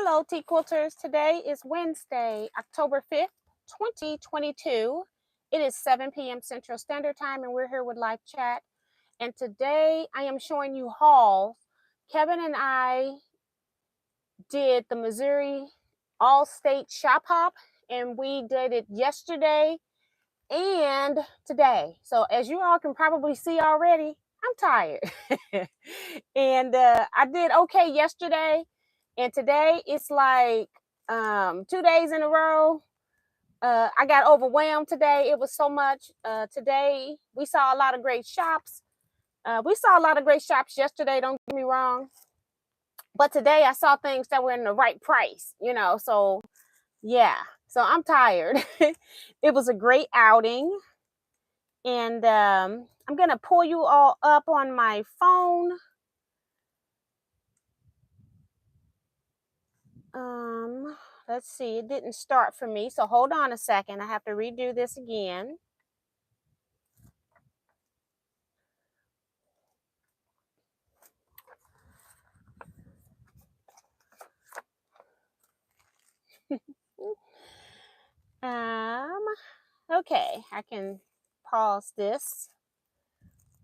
Hello, Teaquilters. Today is Wednesday, October 5th, 2022. It is 7 p.m. Central Standard Time, and we're here with live chat. And today I am showing you hauls. Kevin and I did the Missouri All-State Shop Hop, and we did it yesterday and today. So as you all can probably see already, I'm tired. And I did okay yesterday. And today it's like 2 days in a row. I got overwhelmed today. It was so much. Today we saw a lot of great shops. We saw a lot of great shops yesterday, don't get me wrong. But today I saw things that were in the right price, so yeah. So I'm tired. It was a great outing. And I'm going to pull you all up on my phone. Let's see, it didn't start for me, so hold on a second. I have to redo this again. Okay, I can pause this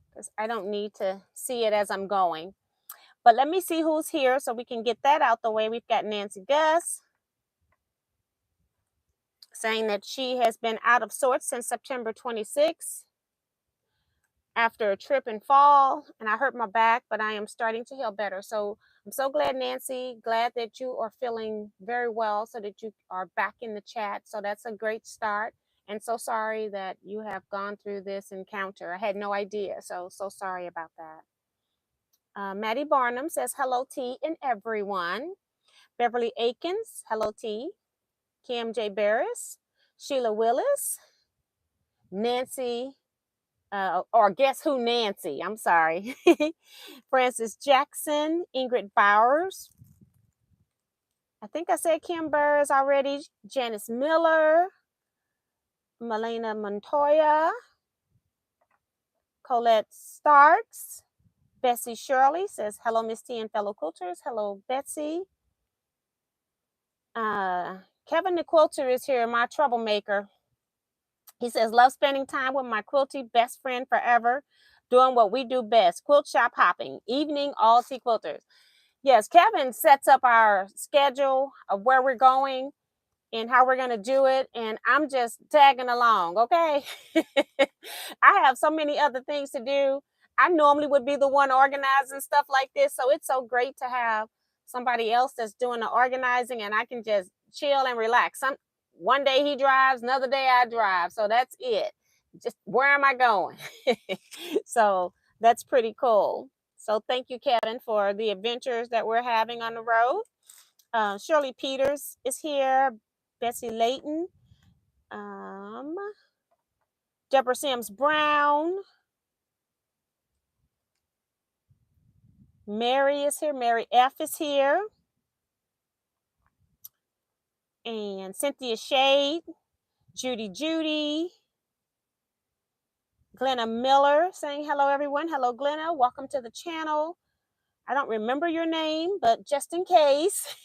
because I don't need to see it as I'm going. But let me see who's here so we can get that out the way. We've got Nancy Gus saying that she has been out of sorts since September 26th after a trip in fall, and I hurt my back, but I am starting to heal better. So I'm so glad, Nancy, glad that you are feeling very well so that you are back in the chat. So that's a great start. And so sorry that you have gone through this encounter. I had no idea, so sorry about that. Maddie Barnum says, hello, T and everyone. Beverly Akins, hello, T. Kim J. Barris, Sheila Willis, Nancy, or guess who Nancy, I'm sorry. Francis Jackson, Ingrid Bowers. I think I said Kim Burrs already. Janice Miller, Melena Montoya, Colette Starks, Bessie Shirley says, hello, Miss T and fellow quilters. Hello, Betsy. Kevin the Quilter is here, my troublemaker. He says, love spending time with my quilty best friend forever, doing what we do best, quilt shop hopping, evening all Teaquilters. Yes, Kevin sets up our schedule of where we're going and how we're going to do it, and I'm just tagging along, okay? I have so many other things to do. I normally would be the one organizing stuff like this, so it's so great to have somebody else that's doing the organizing, and I can just chill and relax. One day he drives, another day I drive, so that's it. Just where am I going? So that's pretty cool. So thank you, Kevin, for the adventures that we're having on the road. Shirley Peters is here. Bessie Layton. Deborah Sims Brown. Mary is here. Mary F is here. And Cynthia Shade. Judy. Glenna Miller saying hello, everyone. Hello, Glenna. Welcome to the channel. I don't remember your name, but just in case.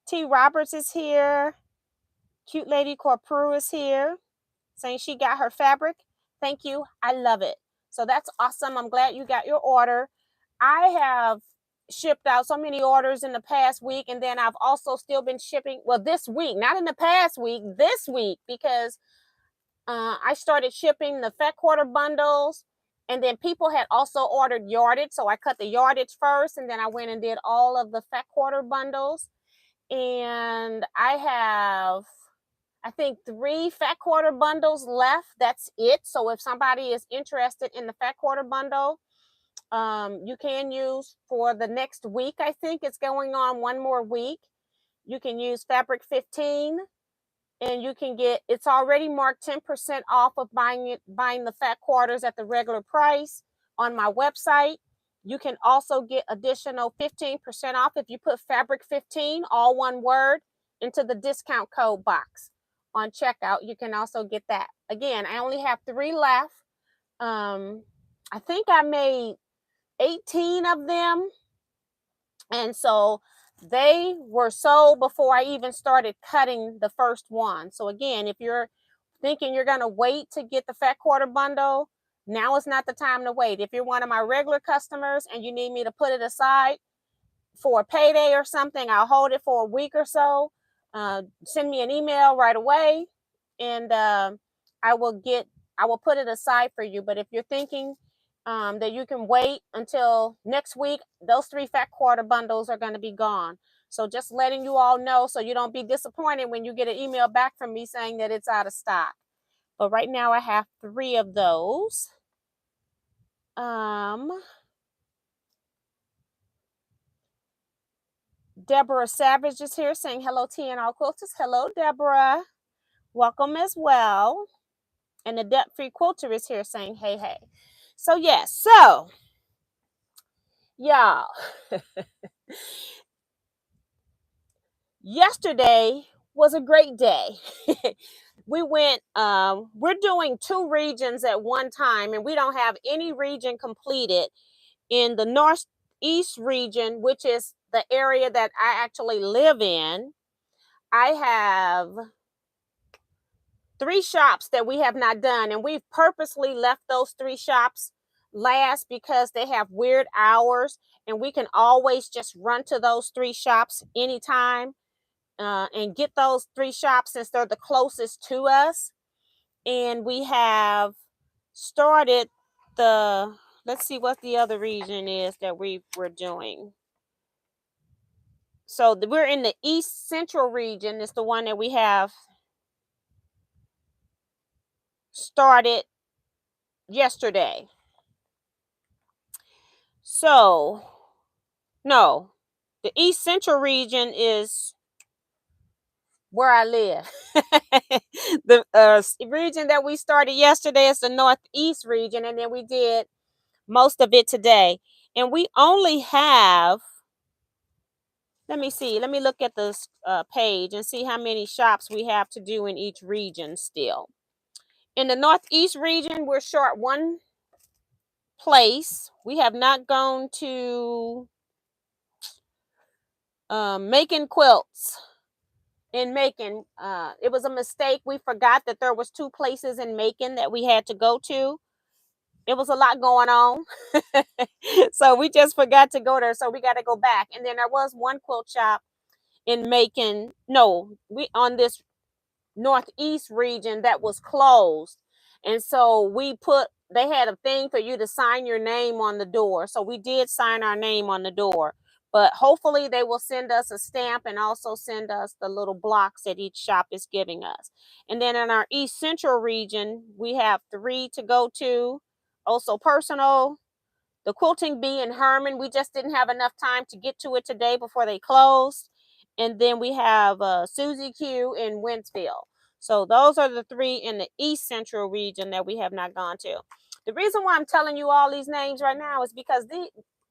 T. Roberts is here. Cute Lady Corporu is here saying she got her fabric. Thank you. I love it. So that's awesome. I'm glad you got your order. I have shipped out so many orders in the past week, and then I've also still been shipping, well, this week, not in the past week, this week, because I started shipping the fat quarter bundles, and then people had also ordered yardage. So I cut the yardage first, and then I went and did all of the fat quarter bundles. And I have, I think, 3 fat quarter bundles left. That's it. So if somebody is interested in the fat quarter bundle, you can use for the next week. I think it's going on one more week. You can use Fabric 15. And you can get, it's already marked 10% off of buying the fat quarters at the regular price on my website. You can also get additional 15% off if you put Fabric 15, all one word, into the discount code box on checkout. You can also get that. Again, I only have 3 left. I think I made 18 of them. And so they were sold before I even started cutting the first one. So again, if you're thinking you're going to wait to get the fat quarter bundle, now is not the time to wait. If you're one of my regular customers and you need me to put it aside for a payday or something, I'll hold it for a week or so. Send me an email right away, and I will put it aside for you. But if you're thinking that you can wait until next week, those 3 fat quarter bundles are going to be gone. So just letting you all know, so you don't be disappointed when you get an email back from me saying that it's out of stock. But right now I have 3 of those. Deborah Savage is here saying hello, TNR Quilters. Hello, Deborah. Welcome as well. And the debt-free quilter is here saying hey, hey. So yes, so y'all, yesterday was a great day. We went, we're doing 2 regions at one time, and we don't have any region completed. In the Northeast region, which is the area that I actually live in, I have 3 shops that we have not done, and we've purposely left those 3 shops last because they have weird hours, and we can always just run to those 3 shops anytime and get those 3 shops since they're the closest to us. And we have started the, let's see what the other region is that we're doing. So we're in the East Central region. It's the one that we have started yesterday. So, no, the East Central region is where I live. The region that we started yesterday is the Northeast region, and then we did most of it today. And we only have, let me see, let me look at this page and see how many shops we have to do in each region still. In the Northeast region, we're short 1 place. We have not gone to Macon Quilts in Macon. It was a mistake. We forgot that there was 2 places in Macon that we had to go to. It was a lot going on. So we just forgot to go there. So we got to go back. And then there was 1 quilt shop in Macon. No, we on this Northeast region that was closed. And so they had a thing for you to sign your name on the door. So we did sign our name on the door. But hopefully they will send us a stamp and also send us the little blocks that each shop is giving us. And then in our East Central region, we have 3 to go to. Also personal, the Quilting Bee in Herman. We just didn't have enough time to get to it today before they closed. And then we have Susie Q in Winsfield. So those are the 3 in the East Central region that we have not gone to. The reason why I'm telling you all these names right now is because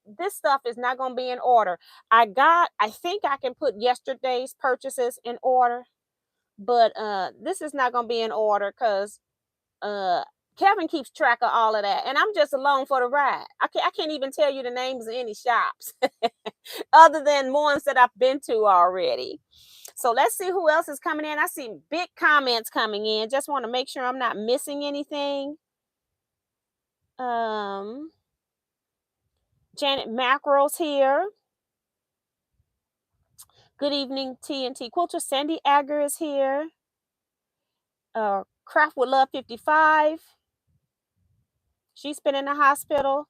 this stuff is not going to be in order. I think I can put yesterday's purchases in order, but this is not going to be in order because Kevin keeps track of all of that, and I'm just along for the ride. I can't even tell you the names of any shops other than ones that I've been to already. So let's see who else is coming in. I see big comments coming in. Just want to make sure I'm not missing anything. Janet Mackerel's here. Good evening, TNT Quilter. Sandy Agger is here. Craft with Love 55. She's been in the hospital.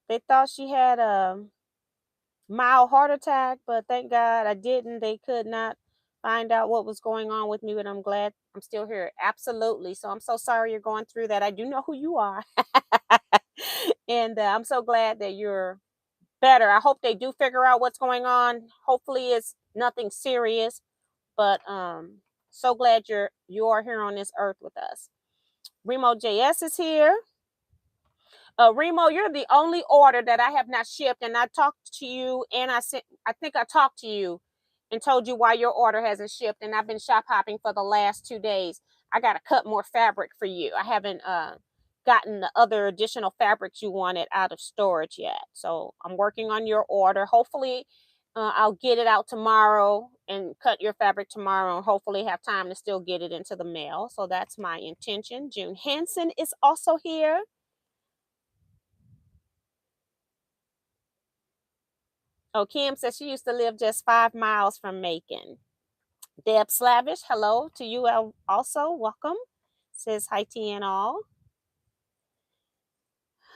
They thought she had a mild heart attack, but thank God I didn't. They could not find out what was going on with me, but I'm glad I'm still here. Absolutely. So I'm so sorry you're going through that. I do know who you are. And I'm so glad that you're better. I hope they do figure out what's going on. Hopefully it's nothing serious, but so glad you are here on this earth with us. Remo JS is here. Remo, you're the only order that I have not shipped, and I talked to you, and I think I talked to you and told you why your order hasn't shipped, and I've been shop hopping for the last 2 days. I got to cut more fabric for you. I haven't gotten the other additional fabrics you wanted out of storage yet. So I'm working on your order. Hopefully I'll get it out tomorrow and cut your fabric tomorrow, and hopefully have time to still get it into the mail. So that's my intention. June Hansen is also here. Oh, Kim says she used to live just 5 miles from Macon. Deb Slavish, hello to you also. Welcome. Says hi to you and all.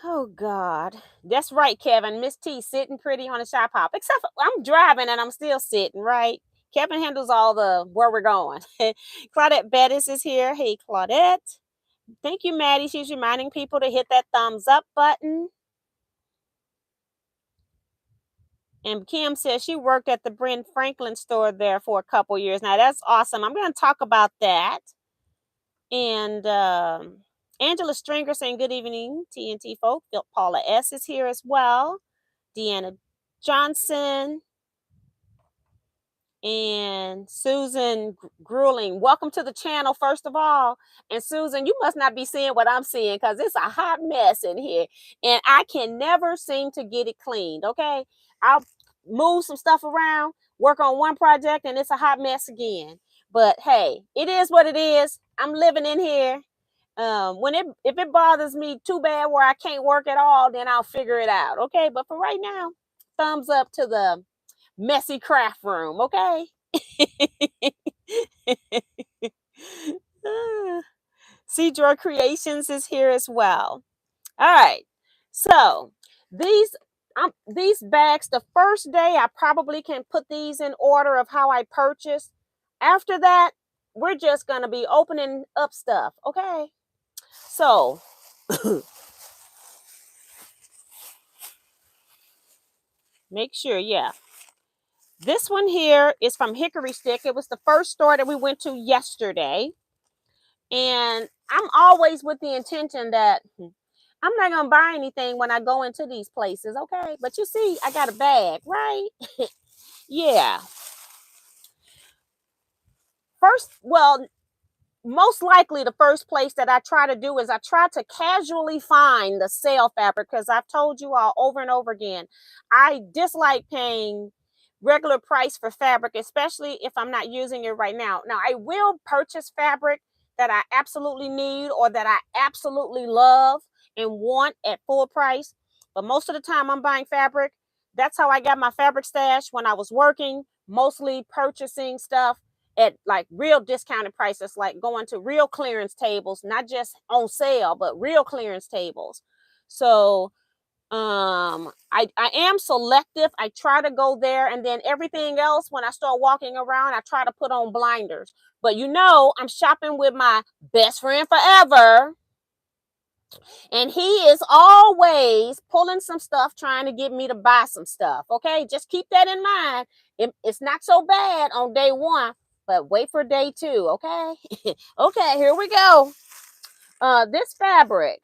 Oh, God. That's right, Kevin. Miss T sitting pretty on the shop hop. Except for, I'm driving and I'm still sitting, right? Kevin handles all the where we're going. Claudette Bettis is here. Hey, Claudette. Thank you, Maddie. She's reminding people to hit that thumbs up button. And Kim says she worked at the Bryn Franklin store there for a couple years. Now, that's awesome. I'm going to talk about that. And Angela Stringer saying good evening, TNT folk. Paula S. is here as well. Deanna Johnson. And Susan Grueling. Welcome to the channel, first of all. And Susan, you must not be seeing what I'm seeing, because it's a hot mess in here. And I can never seem to get it cleaned, okay? I'll move some stuff around, work on one project, and it's a hot mess again. But hey, it is what it is. I'm living in here. If it bothers me too bad where I can't work at all, then I'll figure it out, okay? But for right now, thumbs up to the messy craft room, okay? Cedro Creations is here as well. All right, so these bags, the first day I probably can put these in order of how I purchased. After that, we're just gonna be opening up stuff, okay? So make sure, yeah. This one here is from Hickory Stick. It was the first store that we went to yesterday. And I'm always with the intention that I'm not going to buy anything when I go into these places, okay? But you see, I got a bag, right? Yeah. Most likely the first place that I try to do is I try to casually find the sale fabric, because I've told you all over and over again, I dislike paying regular price for fabric, especially if I'm not using it right now. Now, I will purchase fabric that I absolutely need or that I absolutely love and want at full price. But most of the time I'm buying fabric. That's how I got my fabric stash when I was working, mostly purchasing stuff at like real discounted prices, like going to real clearance tables, not just on sale, but real clearance tables. So I am selective. I try to go there, and then everything else, when I start walking around, I try to put on blinders. But you know, I'm shopping with my best friend forever, and he is always pulling some stuff, trying to get me to buy some stuff. Okay, just keep that in mind. It's not so bad on day one, but wait for day two. Okay. Okay, here we go. This fabric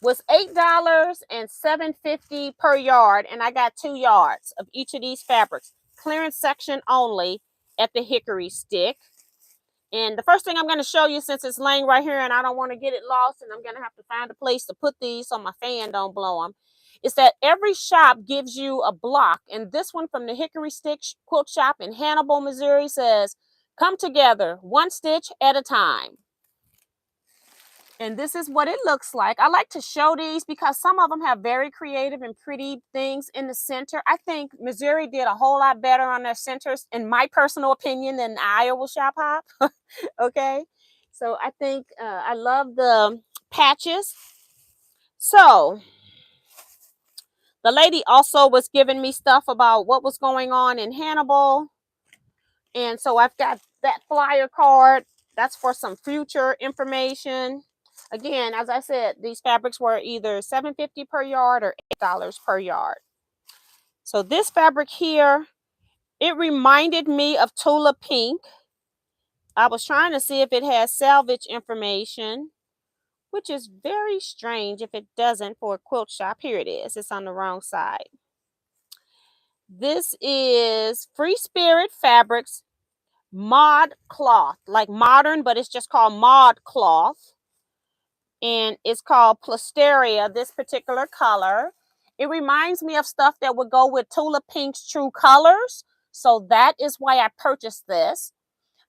was $8 and $7.50 per yard, and I got 2 yards of each of these fabrics. Clearance section only at the Hickory Stick. And the first thing I'm going to show you, since it's laying right here and I don't want to get it lost, and I'm going to have to find a place to put these so my fan don't blow them, is that every shop gives you a block. And this one from the Hickory Stick Quilt Shop in Hannibal, Missouri says, "Come together, one stitch at a time." And this is what it looks like. I like to show these because some of them have very creative and pretty things in the center. I think Missouri did a whole lot better on their centers, in my personal opinion, than Iowa Shop Hop. Okay. So I think I love the patches. So the lady also was giving me stuff about what was going on in Hannibal. And so I've got that flyer card. That's for some future information. Again, as I said, these fabrics were either $7.50 per yard or $8 per yard. So this fabric here, it reminded me of Tula Pink. I was trying to see if it has salvage information, which is very strange if it doesn't for a quilt shop. Here it is. It's on the wrong side. This is Free Spirit Fabrics Mod Cloth, like modern, but it's just called Mod Cloth. and it's called Plasteria, this particular color. It reminds me of stuff that would go with Tulip Pink's True Colors. So that is why I purchased this.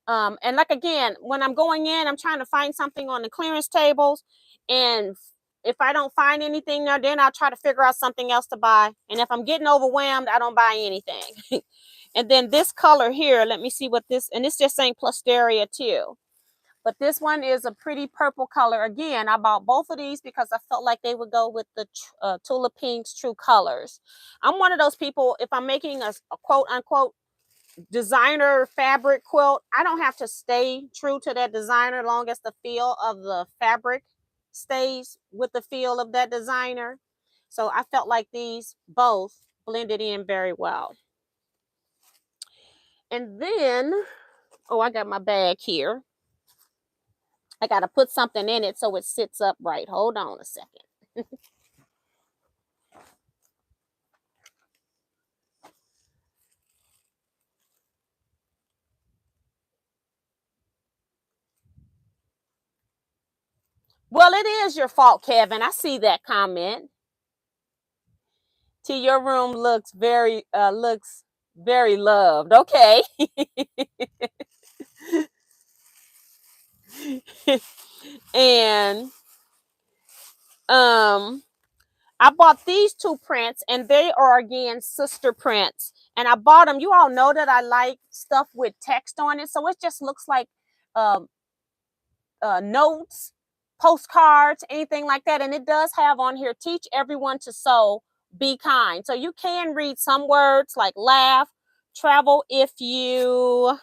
And like, again, when I'm going in, I'm trying to find something on the clearance tables. And if I don't find anything there, then I'll try to figure out something else to buy. And if I'm getting overwhelmed, I don't buy anything. And then this color here, let me see what this, and it's just saying Plasteria too. But this one is a pretty purple color. Again, I bought both of these because I felt like they would go with the Tulip Pink's True Colors. I'm one of those people, if I'm making a quote unquote designer fabric quilt, I don't have to stay true to that designer as long as the feel of the fabric stays with the feel of that designer. So I felt like these both blended in very well. And then, oh, I got my bag here. I got to put something in it so it sits upright. Hold on a second. Well, it is your fault, Kevin. I see that comment. T, your room looks very loved. Okay. And I bought these two prints, and they are again sister prints. And I bought them. You all know that I like stuff with text on it, so it just looks like notes, postcards, anything like that. And it does have on here, teach everyone to sew, be kind. So you can read some words like laugh, travel if you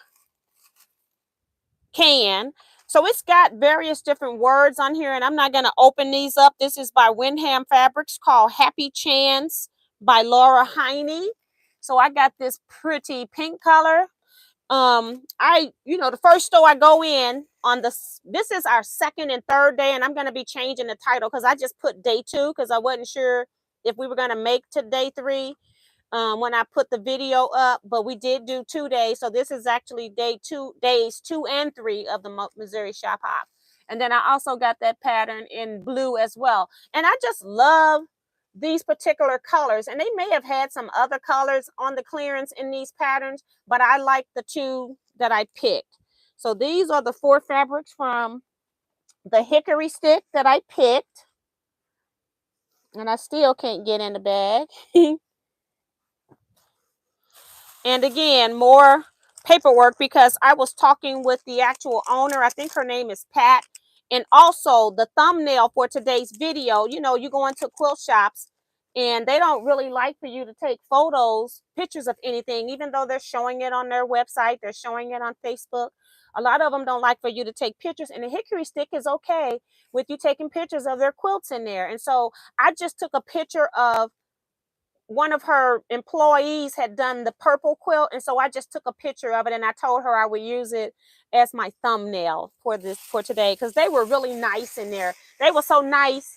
can. So it's got various different words on here, and I'm not going to open these up. This is by Windham Fabrics, called Happy Chance by Laura Heine. So I got this pretty pink color. The first store I go in on this is our second and third day, and I'm going to be changing the title because I just put day 2 because I wasn't sure if we were going to make to day 3 when I put the video up, but we did do 2 days. So this is actually days 2 and 3 of the Missouri Shop Hop. And then I also got that pattern in blue as well. And I just love these particular colors, and they may have had some other colors on the clearance in these patterns, but I like the 2 that I picked. So these are the 4 fabrics from the Hickory Stick that I picked, and I still can't get in the bag. And again, more paperwork because I was talking with the actual owner. I think her name is Pat. And also the thumbnail for today's video, you go into quilt shops and they don't really like for you to take pictures of anything, even though they're showing it on their website, they're showing it on Facebook. A lot of them don't like for you to take pictures, and the Hickory Stick is okay with you taking pictures of their quilts in there. And so I just took a picture of one of her employees had done the purple quilt, and so I just took a picture of it, and I told her I would use it as my thumbnail for today, because they were really nice in there. They were so nice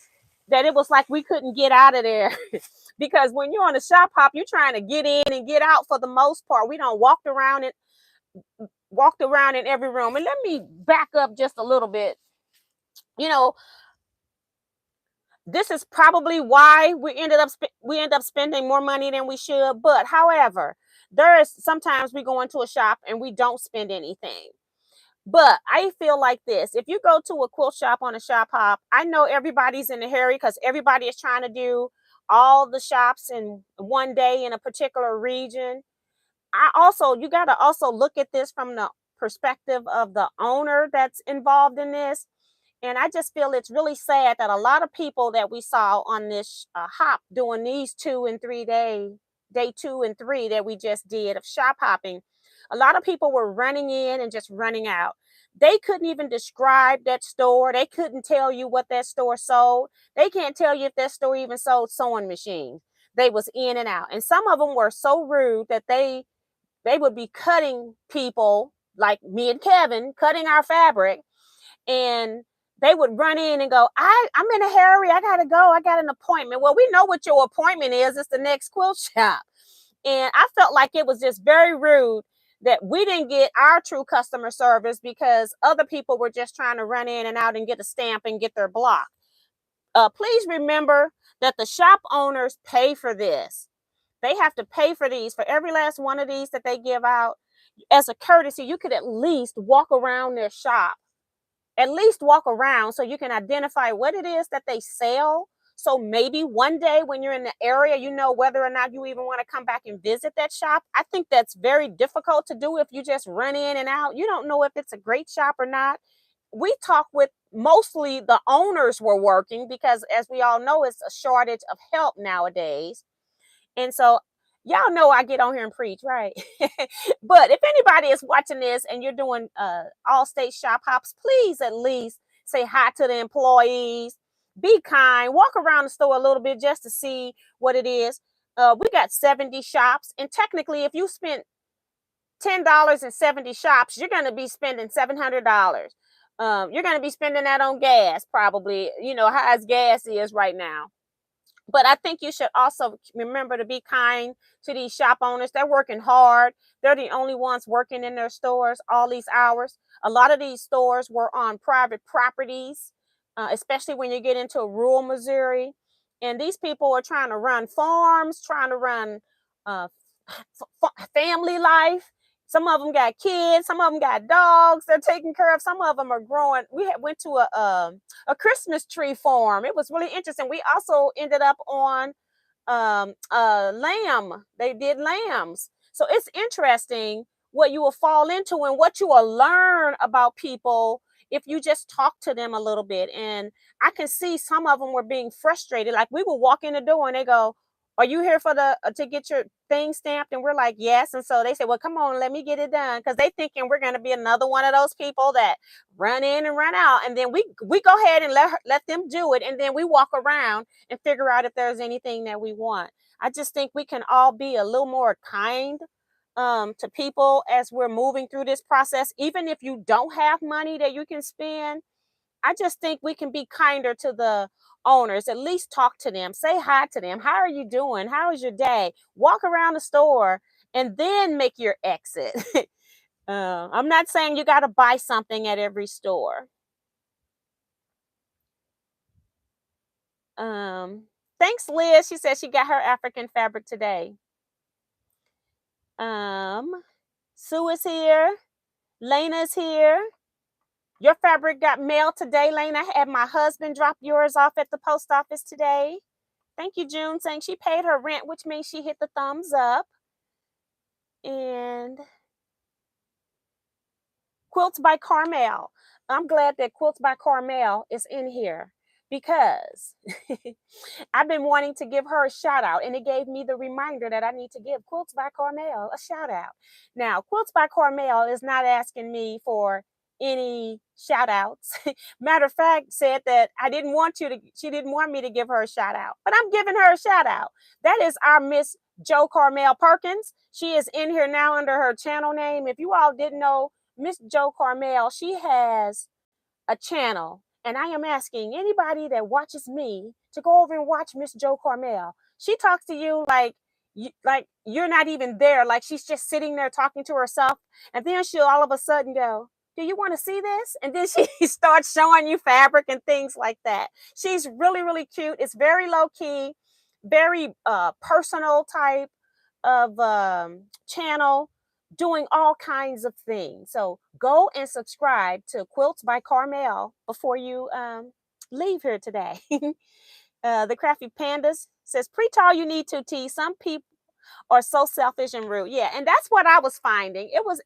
that it was like we couldn't get out of there. Because when you're on a shop hop, you're trying to get in and get out for the most part. We don't walked around in every room. And let me back up just a little bit. This is probably why we end up spending more money than we should. But however, sometimes we go into a shop and we don't spend anything. But I feel like this: if you go to a quilt shop on a shop hop, I know everybody's in a hurry because everybody is trying to do all the shops in one day in a particular region. You got to also look at this from the perspective of the owner that's involved in this. And I just feel it's really sad that a lot of people that we saw on this hop doing these 2 and 3 day 2 and 3 that we just did of shop hopping, a lot of people were running in and just running out. They couldn't even describe that store. They couldn't tell you what that store sold. They can't tell you if that store even sold sewing machines. They was in and out. And some of them were so rude that they would be cutting people, like me and Kevin, cutting our fabric. And they would run in and go, I'm in a hurry. I got to go. I got an appointment. Well, we know what your appointment is. It's the next quilt shop. And I felt like it was just very rude that we didn't get our true customer service because other people were just trying to run in and out and get a stamp and get their block. please remember that the shop owners pay for this. They have to pay for these. For every last one of these that they give out, as a courtesy, you could at least walk around their shop. At least walk around so you can identify what it is that they sell. So maybe one day when you're in the area, you know whether or not you even want to come back and visit that shop. I think that's very difficult to do if you just run in and out. You don't know if it's a great shop or not. We talk with mostly the owners were working because, as we all know, it's a shortage of help nowadays. And so y'all know I get on here and preach, right? But if anybody is watching this and you're doing all state shop hops, please at least say hi to the employees. Be kind. Walk around the store a little bit just to see what it is. We got 70 shops. And technically, if you spent $10 in 70 shops, you're going to be spending $700. You're going to be spending that on gas, probably, you know, how as gas is right now. But I think you should also remember to be kind to these shop owners. They're working hard. They're the only ones working in their stores all these hours. A lot of these stores were on private properties, especially when you get into rural Missouri. And these people are trying to run farms, trying to run family life. Some of them got kids. Some of them got dogs they're taking care of. Some of them are growing. We went to a Christmas tree farm. It was really interesting. We also ended up on lamb. They did lambs. So it's interesting what you will fall into and what you will learn about people if you just talk to them a little bit. And I can see some of them were being frustrated. Like we would walk in the door and they go, "Are you here for the to get your thing stamped?" And we're like, "Yes." And so they say, "Well, come on, let me get it done." Because they thinking we're going to be another one of those people that run in and run out. And then we go ahead and let them do it. And then we walk around and figure out if there's anything that we want. I just think we can all be a little more kind to people as we're moving through this process. Even if you don't have money that you can spend, I just think we can be kinder to the owners. At least talk to them. Say hi to them. How are you doing? How is your day? Walk around the store and then make your exit. I'm not saying you got to buy something at every store. Thanks, Liz. She said she got her African fabric today. Sue is here. Lena's here. Your fabric got mailed today, Lena. I had my husband drop yours off at the post office today. Thank you, June, saying she paid her rent, which means she hit the thumbs up. And Quilts by Carmel. I'm glad that Quilts by Carmel is in here because I've been wanting to give her a shout out, and it gave me the reminder that I need to give Quilts by Carmel a shout out. Now, Quilts by Carmel is not asking me for any shout outs. Matter of fact, said that she didn't want me to give her a shout out, but I'm giving her a shout out. That is our Miss Jo Carmel Perkins. She is in here now under her channel name. If you all didn't know, Miss Jo Carmel, she has a channel, and I am asking anybody that watches me to go over and watch Miss Jo Carmel. She talks to you like you're not even there, like she's just sitting there talking to herself, and then she'll all of a sudden go, "Do you want to see this?" And then she starts showing you fabric and things like that. She's really, really cute. It's very low key, very personal type of channel, doing all kinds of things. So go and subscribe to Quilts by Carmel before you leave here today. The Crafty Pandas says, "Preach all you need to, T. Some people are so selfish and rude." Yeah, and that's what I was finding. It was,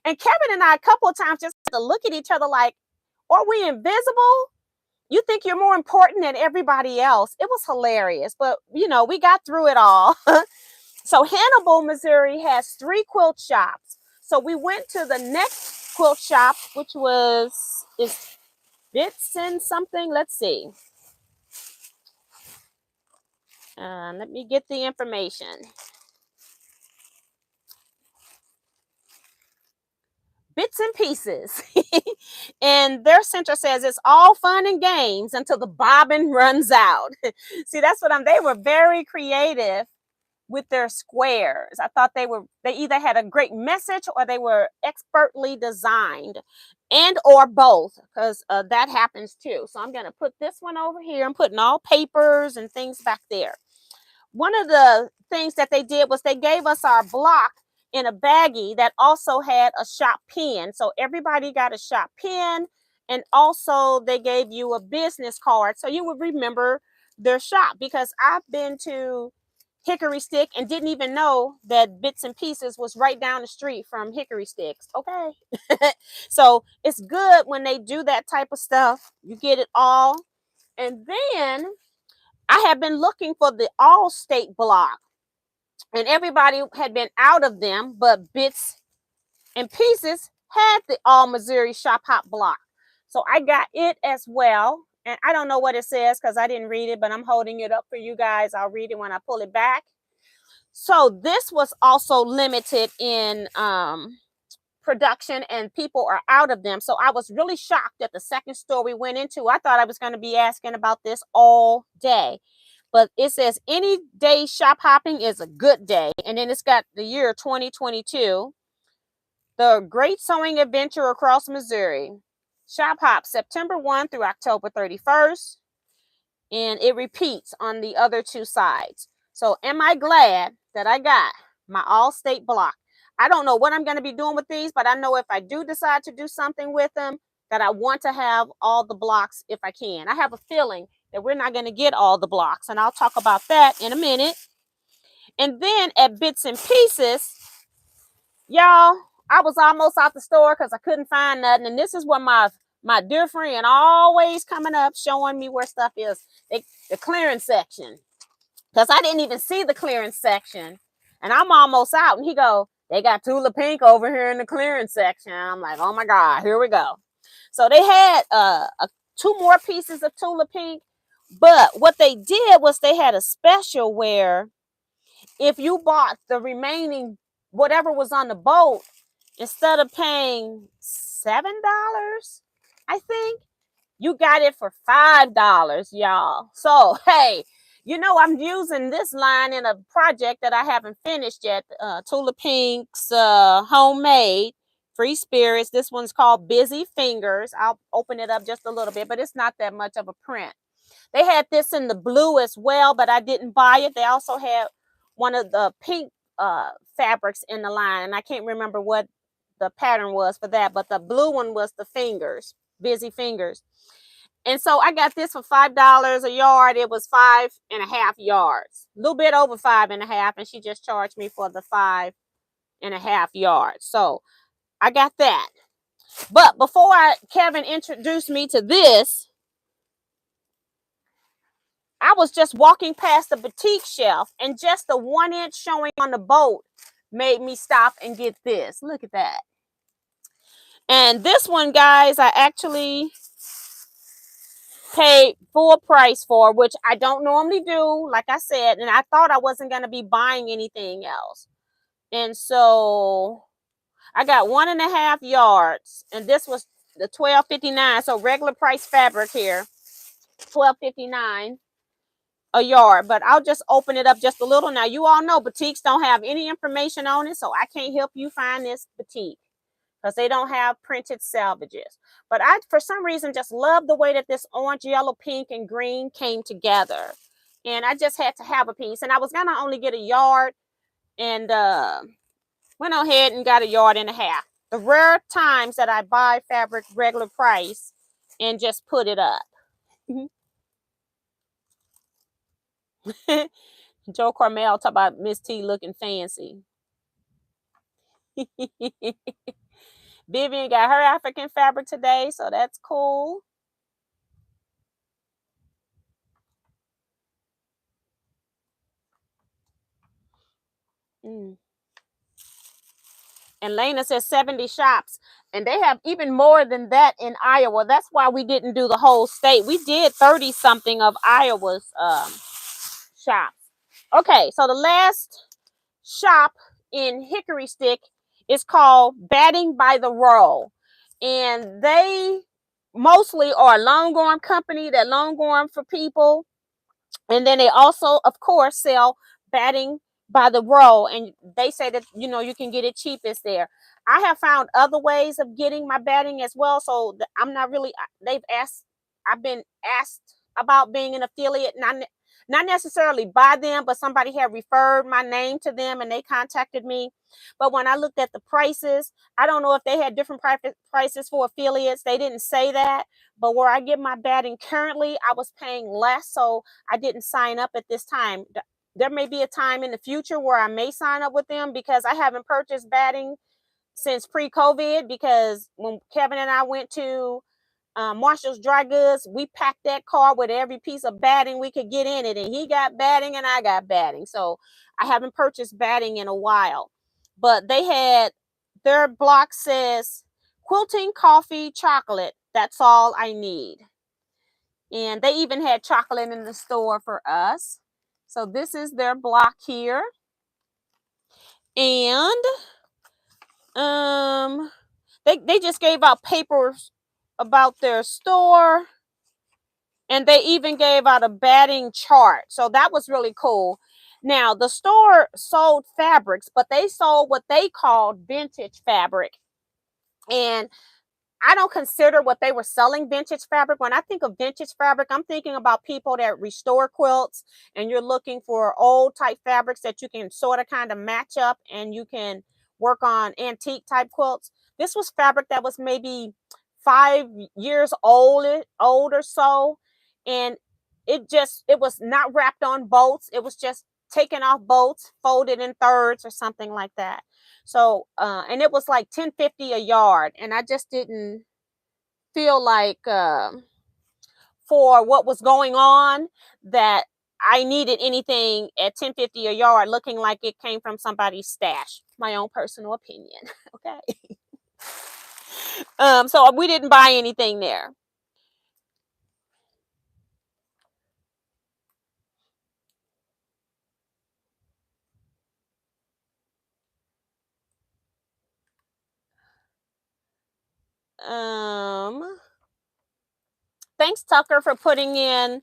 and Kevin and I a couple of times just had to look at each other like, are we invisible? You think you're more important than everybody else. It was hilarious, but you know, we got through it all. So Hannibal, Missouri has 3 quilt shops. So we went to the next quilt shop, which is Bits and something. Let's see. Let me get the information. Bits and Pieces. And their center says it's all fun and games until the bobbin runs out. See, that's what they were very creative with their squares. I thought they either had a great message or they were expertly designed. and or both, because that happens too. So I'm going to put this one over here. I'm putting all papers and things back there. One of the things that they did was they gave us our block in a baggie that also had a shop pen. So everybody got a shop pen, and also they gave you a business card so you would remember their shop, because I've been to Hickory Stick and didn't even know that Bits and Pieces was right down the street from Hickory Sticks. Okay. So it's good when they do that type of stuff. You get it all. And then I have been looking for the All-State block, and everybody had been out of them, but Bits and Pieces had the All Missouri Shop Hop block. So I got it as well. And I don't know what it says because I didn't read it, but I'm holding it up for you guys. I'll read it when I pull it back. So this was also limited in production, and people are out of them. So I was really shocked at the second store we went into. I thought I was going to be asking about this all day. But it says any day shop hopping is a good day. And then it's got the year 2022. The Great Sewing Adventure Across Missouri. Shop hop September 1 through October 31st. And it repeats on the other two sides. So am I glad that I got my All-State block? I don't know what I'm going to be doing with these, but I know if I do decide to do something with them, that I want to have all the blocks if I can. I have a feeling that we're not going to get all the blocks, and I'll talk about that in a minute. And then at Bits and Pieces, y'all, I was almost out the store because I couldn't find nothing. And this is where my dear friend always coming up showing me where stuff is. The clearance section. Because I didn't even see the clearance section. And I'm almost out. And he go, they got Tula Pink over here in the clearance section. And I'm like, oh my God, here we go. So they had two more pieces of Tula Pink. But what they did was they had a special where if you bought the remaining whatever was on the boat, instead of paying $7, I think, you got it for $5, y'all. So, hey, you know, I'm using this line in a project that I haven't finished yet. Tula Pink's homemade free spirits. This one's called Busy Fingers. I'll open it up just a little bit, but it's not that much of a print. They had this in the blue as well, but I didn't buy it. They also had one of the pink fabrics in the line, and I can't remember what the pattern was for that, but the blue one was the fingers, Busy Fingers. And so I got this for $5 a yard. It was 5.5 yards, a little bit over 5.5, and she just charged me for the 5.5 yards. So I got that. But before Kevin introduced me to this, I was just walking past the boutique shelf, and just the 1-inch showing on the boat made me stop and get this. Look at that. And this one, guys, I actually paid full price for, which I don't normally do, like I said, and I thought I wasn't going to be buying anything else. And so I got 1.5 yards, and this was the $12.59. So regular price fabric here, $12.59 a yard. But I'll just open it up just a little. Now, you all know boutiques don't have any information on it, so I can't help you find this boutique because they don't have printed salvages. But I, for some reason, just love the way that this orange, yellow, pink, and green came together. And I just had to have a piece. And I was going to only get a yard, and went ahead and got 1.5 yards. The rare times that I buy fabric regular price and just put it up. Joe Carmel talk about Miss T looking fancy. Vivian got her African fabric today, so that's cool. And Lena says 70 shops, and they have even more than that in Iowa. That's why we didn't do the whole state. We did 30 something of Iowa's shops. Okay, so the last shop in Hickory Stick is called Batting by the Row, and they mostly are a long arm company that long arm for people, and then they also, of course, sell batting by the row, and they say that, you know, you can get it cheapest there. I have found other ways of getting my batting as well, so I'm not really, I've been asked about being an affiliate, not necessarily by them, but somebody had referred my name to them and they contacted me. But when I looked at the prices, I don't know if they had different prices for affiliates. They didn't say that. But where I get my batting currently, I was paying less, so I didn't sign up at this time. There may be a time in the future where I may sign up with them, because I haven't purchased batting since pre-COVID, because when Kevin and I went to Marshall's Dry Goods, we packed that car with every piece of batting we could get in it, and he got batting and I got batting. So I haven't purchased batting in a while. But they had, their block says quilting, coffee, chocolate. That's all I need. And they even had chocolate in the store for us. So this is their block here. And they just gave out papers about their store, and they even gave out a batting chart. So that was really cool. Now, the store sold fabrics, but they sold what they called vintage fabric. And I don't consider what they were selling vintage fabric. When I think of vintage fabric, I'm thinking about people that restore quilts, and you're looking for old type fabrics that you can sort of kind of match up and you can work on antique type quilts. This was fabric that was maybe 5 years old or so. And it was not wrapped on bolts. It was just taken off bolts, folded in thirds or something like that. So, and it was like $10.50 a yard. And I just didn't feel like, for what was going on, that I needed anything at $10.50 a yard looking like it came from somebody's stash. My own personal opinion. Okay. So we didn't buy anything there. Thanks, Tucker, for putting in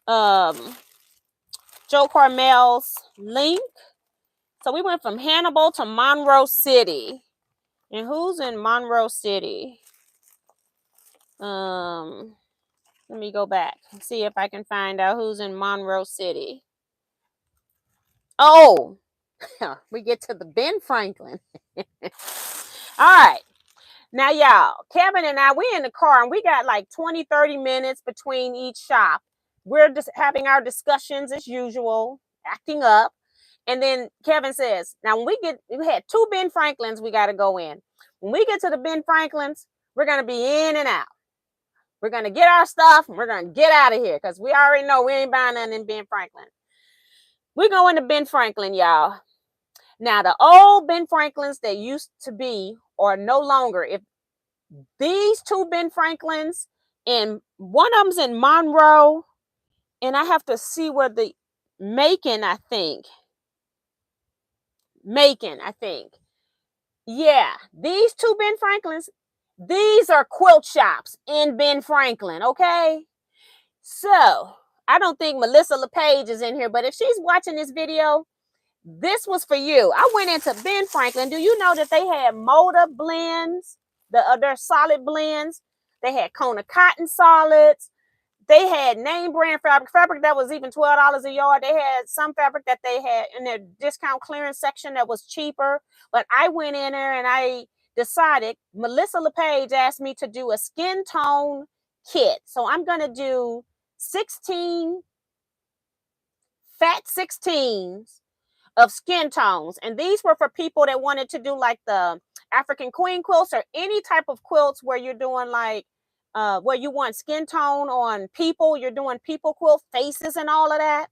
Joe Carmel's link. So we went from Hannibal to Monroe City. And who's in Monroe City? Let me go back and see if I can find out who's in Monroe City. Oh, we get to the Ben Franklin. All right. Now, y'all, Kevin and I, we in the car, and we got like 20, 30 minutes between each shop. We're just having our discussions as usual, acting up. And then Kevin says, now when we had 2 Ben Franklins we got to go in. When we get to the Ben Franklins, we're going to be in and out. We're going to get our stuff, and we're going to get out of here, because we already know we ain't buying nothing in Ben Franklin. We're going to Ben Franklin, y'all. Now, the old Ben Franklins that used to be are no longer. If these 2 Ben Franklins, and one of them's in Monroe, and I have to see where the Macon, I think. Yeah, these 2 Ben Franklins, these are quilt shops in Ben Franklin, okay? So, I don't think Melissa LePage is in here, but if she's watching this video, this was for you. I went into Ben Franklin. Do you know that they had Moda blends, their solid blends? They had Kona cotton solids. They had name brand fabric that was even $12 a yard. They had some fabric that they had in their discount clearance section that was cheaper. But I went in there and I decided, Melissa LePage asked me to do a skin tone kit. So I'm going to do 16 fat 16s of skin tones. And these were for people that wanted to do like the African Queen quilts, or any type of quilts where you're doing like, where you want skin tone on people. You're doing people quilt faces and all of that.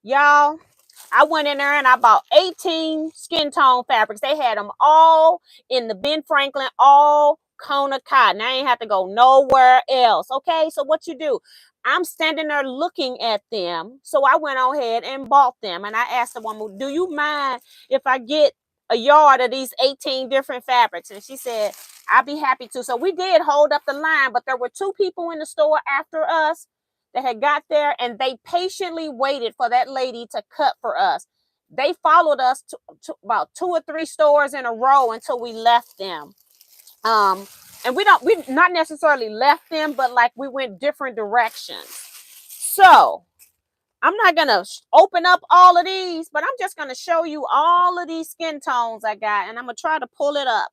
Y'all, I went in there and I bought 18 skin tone fabrics. They had them all in the Ben Franklin, all Kona cotton. I ain't have to go nowhere else. Okay, so what you do? I'm standing there looking at them. So I went on ahead and bought them. And I asked the woman, do you mind if I get a yard of these 18 different fabrics? And she said, I'd be happy to. So we did hold up the line, but there were 2 people in the store after us that had got there, and they patiently waited for that lady to cut for us. they followed us to about 2 or 3 stores in a row until we left them. And we not necessarily left them, but like we went different directions. So I'm not gonna open up all of these, but I'm just gonna show you all of these skin tones I got, and I'm gonna try to pull it up.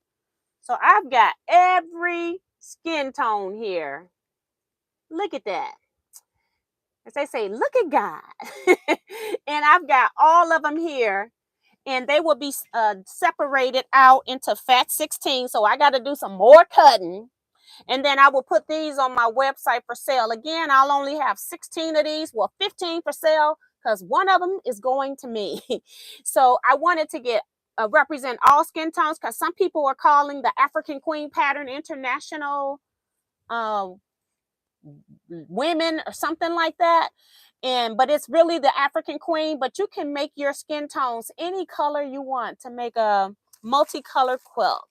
So I've got every skin tone here. Look at that. As they say, look at God. And I've got all of them here, and they will be separated out into fat 16. So I got to do some more cutting. And then I will put these on my website for sale. Again, I'll only have 16 of these. Well, 15 for sale, because one of them is going to me. So I wanted to get represent all skin tones, because some people are calling the African Queen pattern international women or something like that. But it's really the African Queen. But you can make your skin tones any color you want to make a multicolored quilt.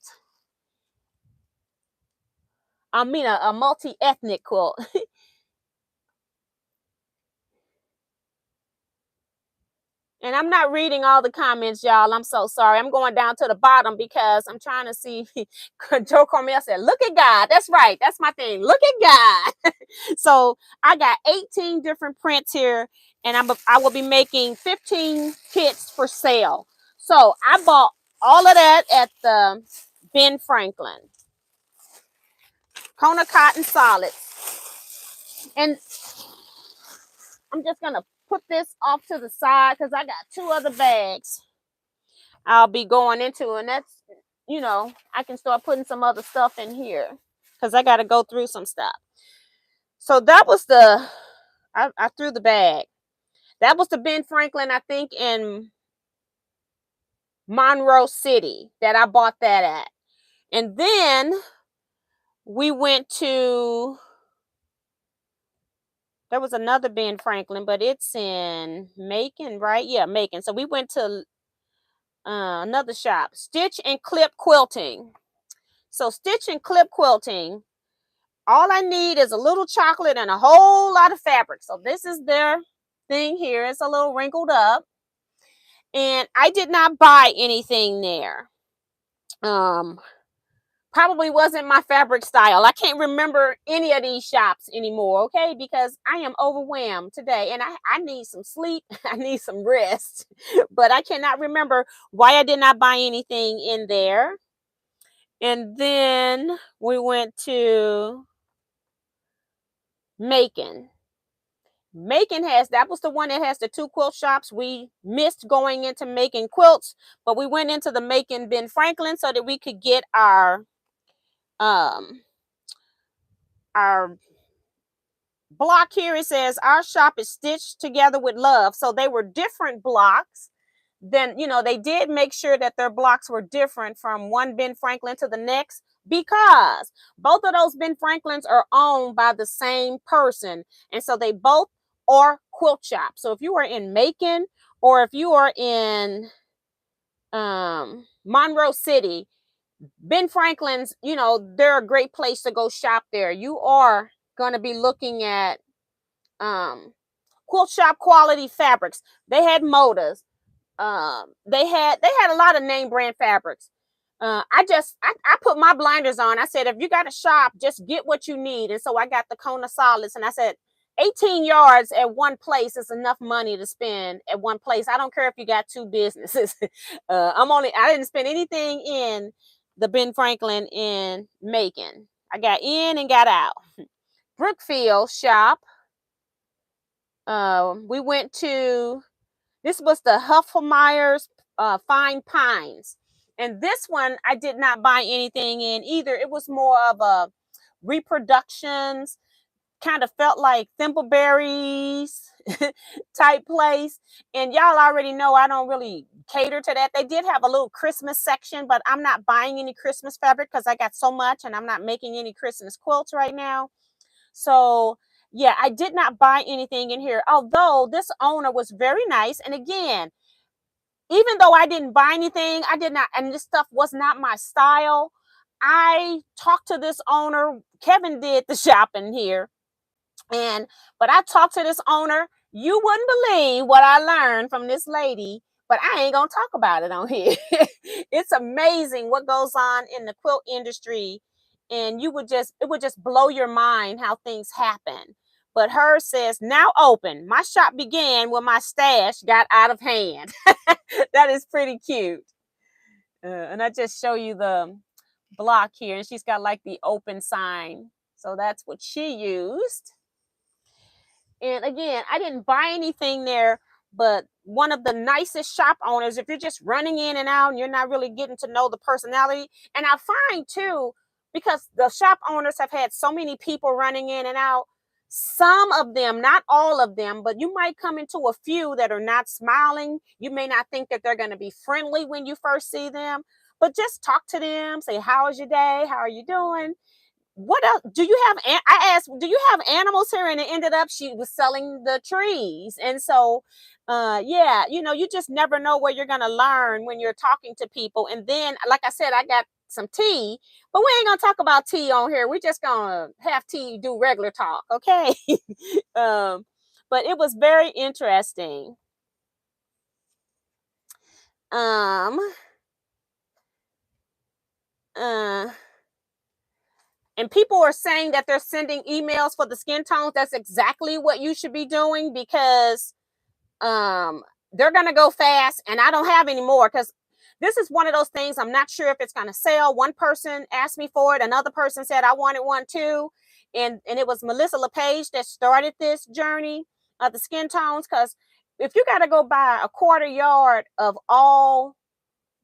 I mean a multi-ethnic quilt. And I'm not reading all the comments, y'all. I'm so sorry. I'm going down to the bottom because I'm trying to see. Joe Cormel said, look at God. That's right. That's my thing. Look at God. So I got 18 different prints here, and I will be making 15 kits for sale. So I bought all of that at the Ben Franklin. Kona Cotton Solids. And I'm just going to put this off to the side because I got 2 other bags I'll be going into, and that's, you know, I can start putting some other stuff in here because I got to go through some stuff. So that was I threw the bag. That was the Ben Franklin, I think, in Monroe City that I bought that at. And then we went to, there was another Ben Franklin, but it's in Macon, right? Yeah, Macon. So we went to another shop, Stitch and Clip Quilting. So Stitch and Clip Quilting, all I need is a little chocolate and a whole lot of fabric. So this is their thing here. It's a little wrinkled up. And I did not buy anything there. Probably wasn't my fabric style. I can't remember any of these shops anymore, okay? Because I am overwhelmed today, and I need some sleep. I need some rest. But I cannot remember why I did not buy anything in there. And then we went to Macon. Macon that was the one that has the 2 quilt shops. We missed going into Macon Quilts, but we went into the Macon Ben Franklin so that we could get our block here. It says our shop is stitched together with love. So they were different blocks. Then, you know, they did make sure that their blocks were different from one Ben Franklin to the next, because both of those Ben Franklins are owned by the same person. And so they both are quilt shops. So if you are in Macon or if you are in Monroe City, Ben Franklin's, you know, they're a great place to go shop there. You are going to be looking at quilt shop quality fabrics. They had Modas. They had a lot of name brand fabrics. I put my blinders on. I said, if you got a shop, just get what you need. And so I got the Kona Solids, and I said 18 yards at one place is enough money to spend at one place. I don't care if you got 2 businesses. I didn't spend anything in the Ben Franklin in Macon. I got in and got out. Brookfield shop. We went to, this was the Hufflemeyer's Fine Pines. And this one, I did not buy anything in either. It was more of a reproductions, kind of felt like Thimbleberries type place. And y'all already know I don't really cater to that. They did have a little Christmas section, but I'm not buying any Christmas fabric because I got so much, and I'm not making any Christmas quilts right now. So yeah, I did not buy anything in here, although this owner was very nice. And again, even though I didn't buy anything, and this stuff was not my style, I talked to this owner. Kevin did the shopping here. But I talked to this owner. You wouldn't believe what I learned from this lady but I ain't gonna talk about it on here. It's amazing what goes on in the quilt industry, and it would just blow your mind how things happen. But hers says, now open. My shop began when my stash got out of hand. That is pretty cute. And I just show you the block here, and she's got like the open sign. So that's what she used. And again, I didn't buy anything there, but one of the nicest shop owners, if you're just running in and out and you're not really getting to know the personality. And I find too, because the shop owners have had so many people running in and out, some of them, not all of them, but you might come into a few that are not smiling. You may not think that they're going to be friendly when you first see them, but just talk to them, say, how is your day? How are you doing? What else do you have? I asked, do you have animals here? And it ended up she was selling the trees. And so yeah, you just never know where you're gonna learn when you're talking to people. And then, like I said, I got some tea, but we ain't gonna talk about tea on here. We're just gonna have tea, do regular talk, okay? But it was very interesting. um uh And people are saying that they're sending emails for the skin tones. That's exactly what you should be doing, because they're going to go fast, and I don't have any more, because this is one of those things I'm not sure if it's going to sell. One person asked me for it. Another person said I wanted one too. And it was Melissa LePage that started this journey of the skin tones, because if you got to go buy a quarter yard of all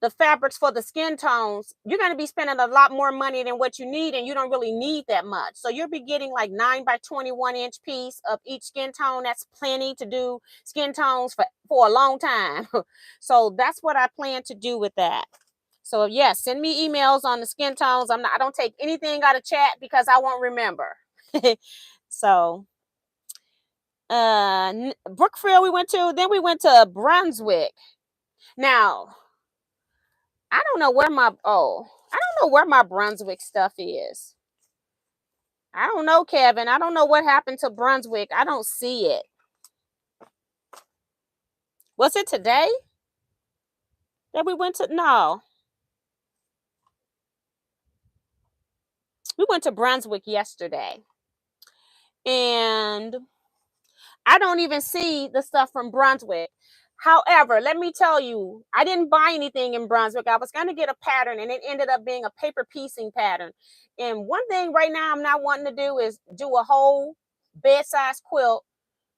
the fabrics for the skin tones, you're going to be spending a lot more money than what you need, and you don't really need that much. So you'll be getting like 9 by 21 inch piece of each skin tone. That's plenty to do skin tones for a long time. So that's what I plan to do with that. So yeah, send me emails on the skin tones. I don't take anything out of chat because I won't remember. So Brookfield we went to, then we went to Brunswick. Now, I don't know where my Brunswick stuff is. I don't know, Kevin. I don't know what happened to Brunswick. I don't see it. Was it today that we went to? No. We went to Brunswick yesterday. And I don't even see the stuff from Brunswick. However, let me tell you, I didn't buy anything in Brunswick. I was going to get a pattern, and it ended up being a paper piecing pattern. And one thing right now I'm not wanting to do is do a whole bed-size quilt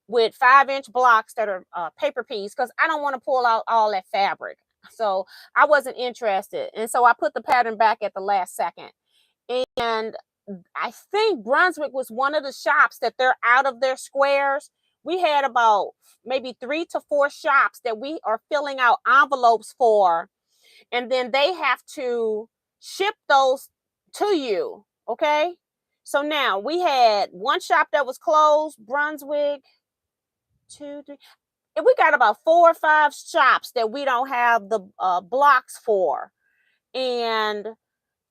with 5-inch blocks that are paper piece, because I don't want to pull out all that fabric. So I wasn't interested. And so I put the pattern back at the last second. And I think Brunswick was one of the shops that they're out of their squares. We had about maybe 3 to 4 shops that we are filling out envelopes for, and then they have to ship those to you. Okay. So now we had one shop that was closed, Brunswick, 2, 3. And we got about 4 or 5 shops that we don't have the blocks for. And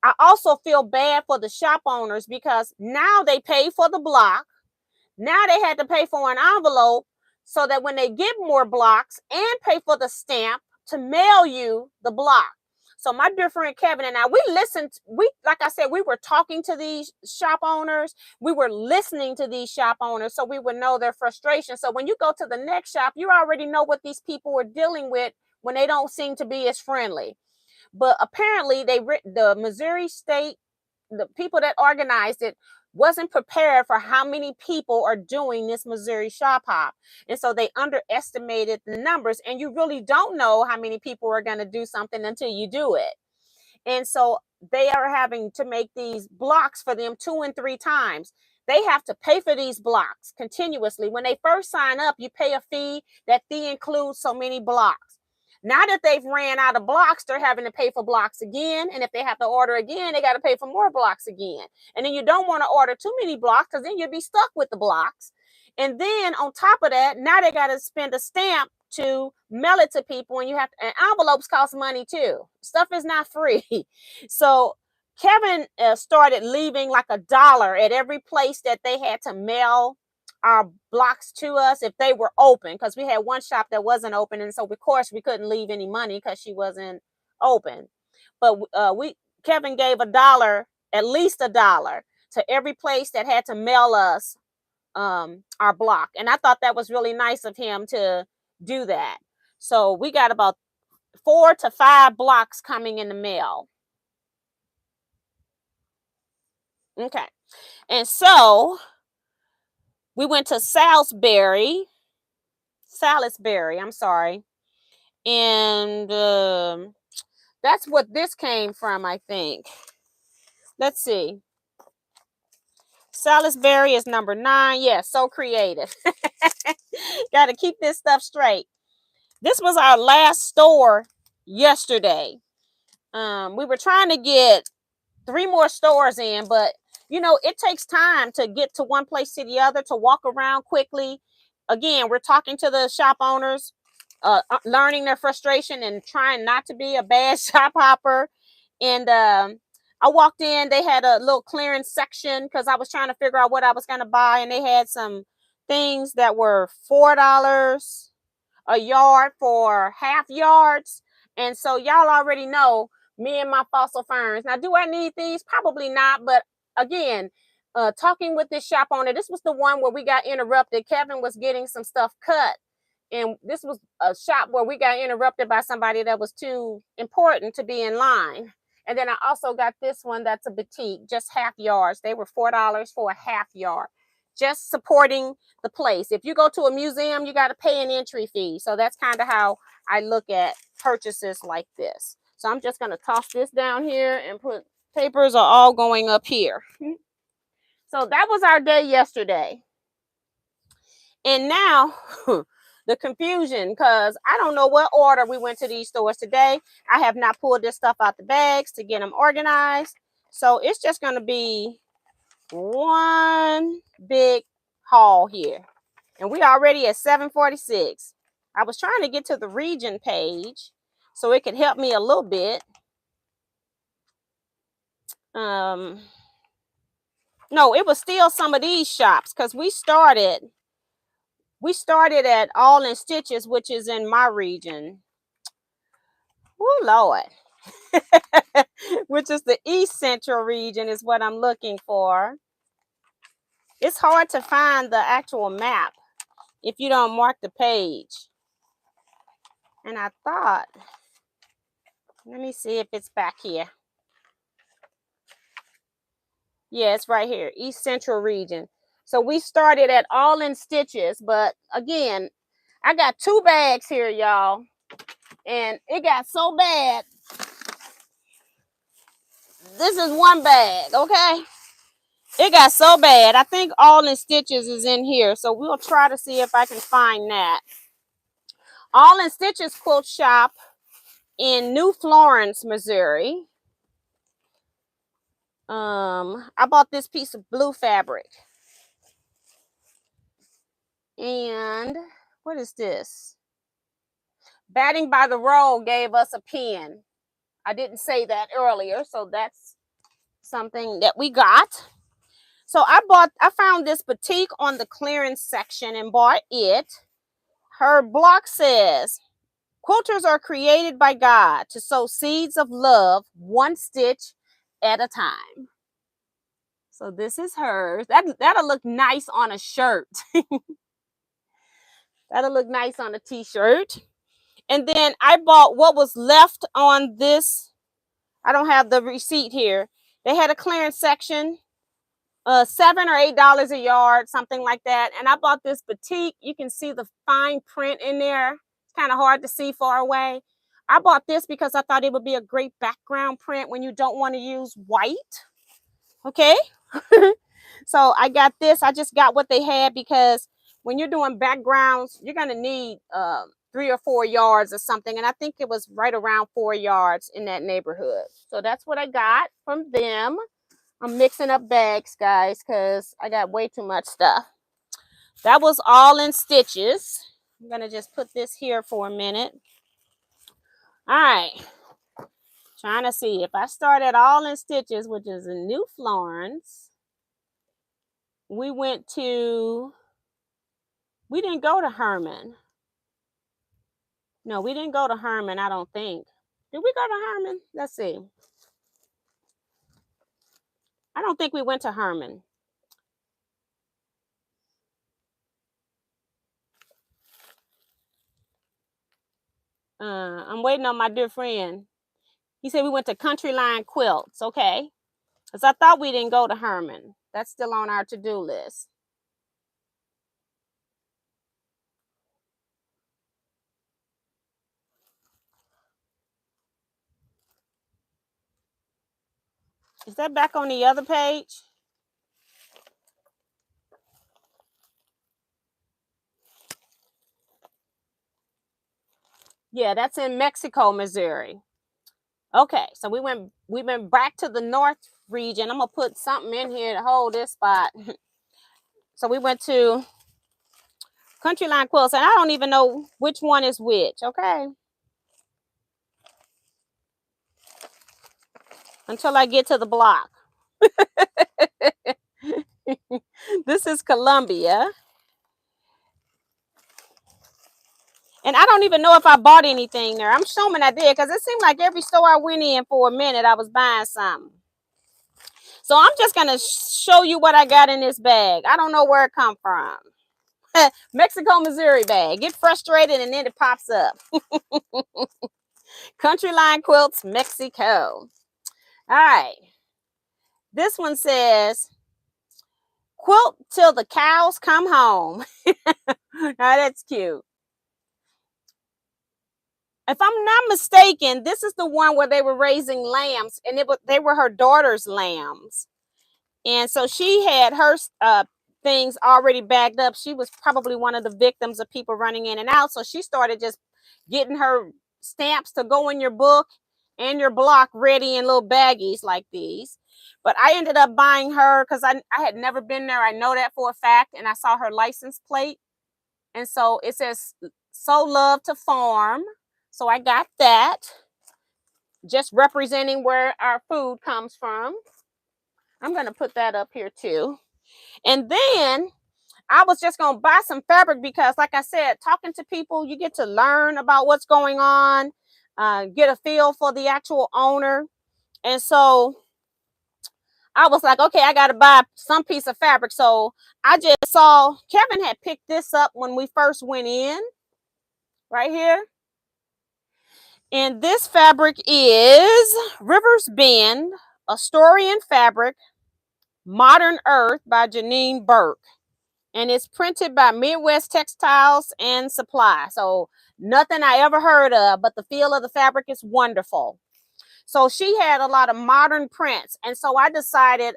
I also feel bad for the shop owners, because now they pay for the block. Now they had to pay for an envelope so that when they get more blocks, and pay for the stamp to mail you the block. So my dear friend Kevin and I, like I said, we were talking to these shop owners. We were listening to these shop owners so we would know their frustration. So when you go to the next shop, you already know what these people are dealing with when they don't seem to be as friendly. But apparently the Missouri State, the people that organized it, wasn't prepared for how many people are doing this Missouri shop hop. And so they underestimated the numbers, and you really don't know how many people are going to do something until you do it. And so they are having to make these blocks for them 2 and 3 times. They have to pay for these blocks continuously. When they first sign up, you pay a fee. That fee includes so many blocks. Now that they've ran out of blocks, they're having to pay for blocks again. And if they have to order again, they got to pay for more blocks again. And then you don't want to order too many blocks, because then you'll be stuck with the blocks. And then on top of that, now they got to spend a stamp to mail it to people. And and envelopes cost money too. Stuff is not free. So Kevin started leaving like $1 at every place that they had to mail our blocks to us if they were open, because we had one shop that wasn't open, and so of course we couldn't leave any money because she wasn't open. But Kevin gave $1, at least $1, to every place that had to mail us our block, and I thought that was really nice of him to do that. So we got about 4 to 5 blocks coming in the mail. Okay, and so we went to Salisbury, I'm sorry, and that's what this came from, I think. Let's see. Salisbury is number 9. Yeah, so creative. Got to keep this stuff straight. This was our last store yesterday. We were trying to get 3 more stores in, but you know, it takes time to get to one place to the other, to walk around quickly. Again, we're talking to the shop owners, learning their frustration and trying not to be a bad shop hopper. And I walked in, they had a little clearance section because I was trying to figure out what I was going to buy, and they had some things that were $4 a yard for half yards. And so y'all already know me and my fossil ferns. Now, do I need these? Probably not. But again, talking with this shop owner, this was the one where we got interrupted. Kevin was getting some stuff cut, and this was a shop where we got interrupted by somebody that was too important to be in line. And then I also got this one that's a boutique, just half yards. They were $4 for a half yard. Just supporting the place. If you go to a museum, you got to pay an entry fee. So that's kind of how I look at purchases like this. So I'm just going to toss this down here and put papers are all going up here. So that was our day yesterday. And now the confusion, because I don't know what order we went to these stores today. I have not pulled this stuff out the bags to get them organized. So it's just going to be one big haul here, and we already at 7:46. I was trying to get to the region page so it could help me a little bit. No, it was still some of these shops, because we started at All in Stitches, which is in my region. Oh Lord. Which is the East Central region is what I'm looking for. It's hard to find the actual map if you don't mark the page. And I thought, let me see if it's back here. Yeah, it's right here, East Central region. So we started at All in Stitches, but again, I got 2 bags here, y'all. And it got so bad. This is 1 bag, okay? It got so bad. I think All in Stitches is in here, so we'll try to see if I can find that. All in Stitches quilt shop in New Florence, Missouri. I bought this piece of blue fabric. And what is this? Batting by the Row gave us a pen. I didn't say that earlier, so that's something that we got. So I found this boutique on the clearance section and bought it. Her block says, quilters are created by God to sow seeds of love, 1 stitch at a time. So this is hers. That'll look nice on a shirt. That'll look nice on a t-shirt. And then I bought what was left on this. I don't have the receipt here. They had a clearance section, $7 or $8 a yard, something like that. And I bought this boutique. You can see the fine print in there. It's kind of hard to see far away. I bought this because I thought it would be a great background print when you don't want to use white. Okay. So I got this. I just got what they had because when you're doing backgrounds, you're going to need 3 or 4 yards or something. And I think it was right around 4 yards in that neighborhood. So that's what I got from them. I'm mixing up bags, guys, because I got way too much stuff. That was All in Stitches. I'm going to just put this here for a minute. All right. Trying to see if I start at All in Stitches, which is in New Florence. We went to We didn't go to Herman. No, we didn't go to Herman, I don't think. Did we go to Herman? Let's see. I don't think we went to Herman. I'm waiting on my dear friend. He said we went to Country Line Quilts. Okay. Because I thought we didn't go to Herman. That's still on our to-do list. Is that back on the other page? Yeah, that's in Mexico, Missouri. Okay, so we went back to the north region. I'm gonna put something in here to hold this spot. So we went to Country Line Quilts, and I don't even know which one is which. Okay, until I get to the block. This is Columbia. And I don't even know if I bought anything there. I'm assuming I did, because it seemed like every store I went in for a minute, I was buying something. So I'm just going to show you what I got in this bag. I don't know where it come from. Mexico, Missouri bag. Get frustrated and then it pops up. Country Line Quilts, Mexico. All right. This one says, quilt till the cows come home. Now that's cute. If I'm not mistaken, this is the one where they were raising lambs, and they were her daughter's lambs. And so she had her things already bagged up. She was probably one of the victims of people running in and out. So she started just getting her stamps to go in your book and your block ready in little baggies like these. But I ended up buying her because I had never been there. I know that for a fact. And I saw her license plate. And so it says, "So love to farm." So I got that, just representing where our food comes from. I'm going to put that up here too. And then I was just going to buy some fabric because, like I said, talking to people, you get to learn about what's going on, get a feel for the actual owner. And so I was like, okay, I got to buy some piece of fabric. So I just saw Kevin had picked this up when we first went in, right here. And this fabric is River's Bend, A Story in Fabric, Modern Earth by Janine Burke. And it's printed by Midwest Textiles and Supply. So nothing I ever heard of, but the feel of the fabric is wonderful. So she had a lot of modern prints. And so I decided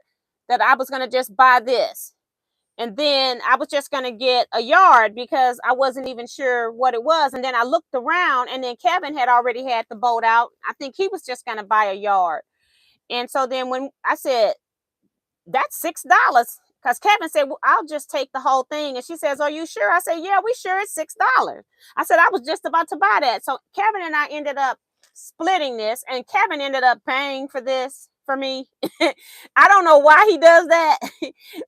that I was going to just buy this. And then I was just going to get a yard because I wasn't even sure what it was. And then I looked around, and then Kevin had already had the boat out. I think he was just going to buy a yard. And so then when I said, that's $6, because Kevin said, well, I'll just take the whole thing. And she says, are you sure? I said, yeah, we sure, it's $6. I said, I was just about to buy that. So Kevin and I ended up splitting this, and Kevin ended up paying for this for me. I don't know why he does that,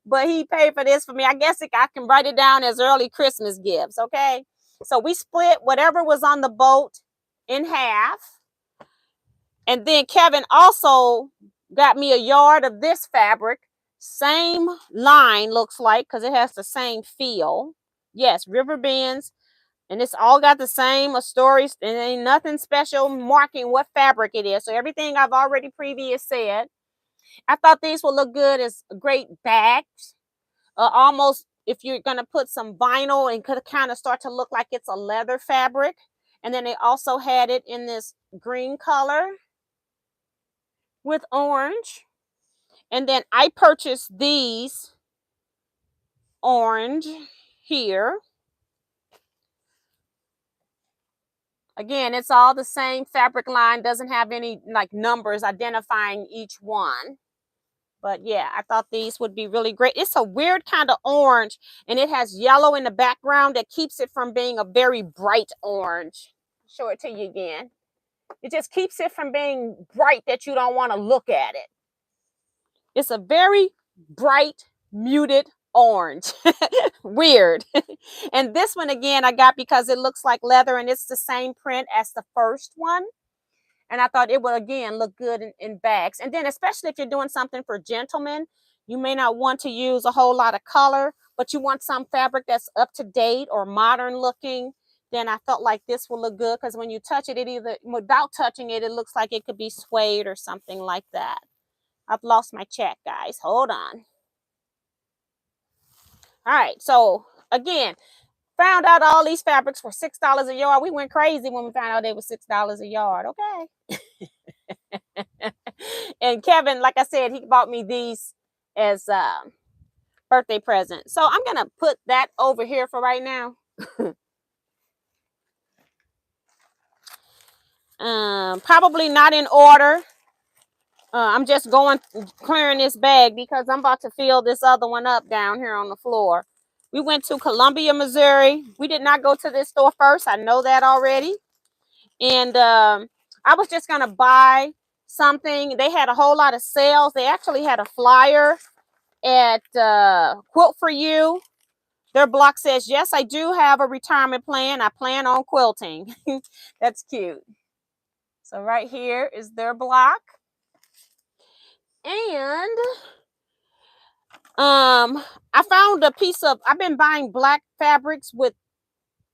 but he paid for this for me. I guess I can write it down as early Christmas gifts. Okay, so we split whatever was on the boat in half, and then Kevin also got me a yard of this fabric, same line, looks like, because it has the same feel. Yes, River Bends. And it's all got the same stories, and ain't nothing special marking what fabric it is. So everything I've already previous said. I thought these would look good as great bags. Almost if you're going to put some vinyl, and could kind of start to look like it's a leather fabric. And then they also had it in this green color with orange. And then I purchased these orange here. Again, it's all the same fabric line, doesn't have any like numbers identifying each one. But yeah, I thought these would be really great. It's a weird kind of orange, and it has yellow in the background that keeps it from being a very bright orange. Show it to you again. It just keeps it from being bright that you don't want to look at it. It's a very bright, muted orange. Weird. And this one again I got because it looks like leather and it's the same print as the first one. And I thought it would again look good in bags. And then especially if you're doing something for gentlemen, you may not want to use a whole lot of color, but you want some fabric that's up to date or modern looking. Then I felt like this will look good because when you touch it, it either, without touching it, it looks like it could be suede or something like that. I've lost my check, guys. Hold on. All right. So again, found out all these fabrics were $6 a yard. We went crazy when we found out they were $6 a yard. Okay. And Kevin, like I said, he bought me these as birthday present. So I'm going to put that over here for right now. Probably not in order. I'm just clearing this bag because I'm about to fill this other one up down here on the floor. We went to Columbia, Missouri. We did not go to this store first. I know that already. And I was just going to buy something. They had a whole lot of sales. They actually had a flyer at Quilt for You. Their block says, yes, I do have a retirement plan. I plan on quilting. That's cute. So right here is their block. And I found a piece of, I've been buying black fabrics with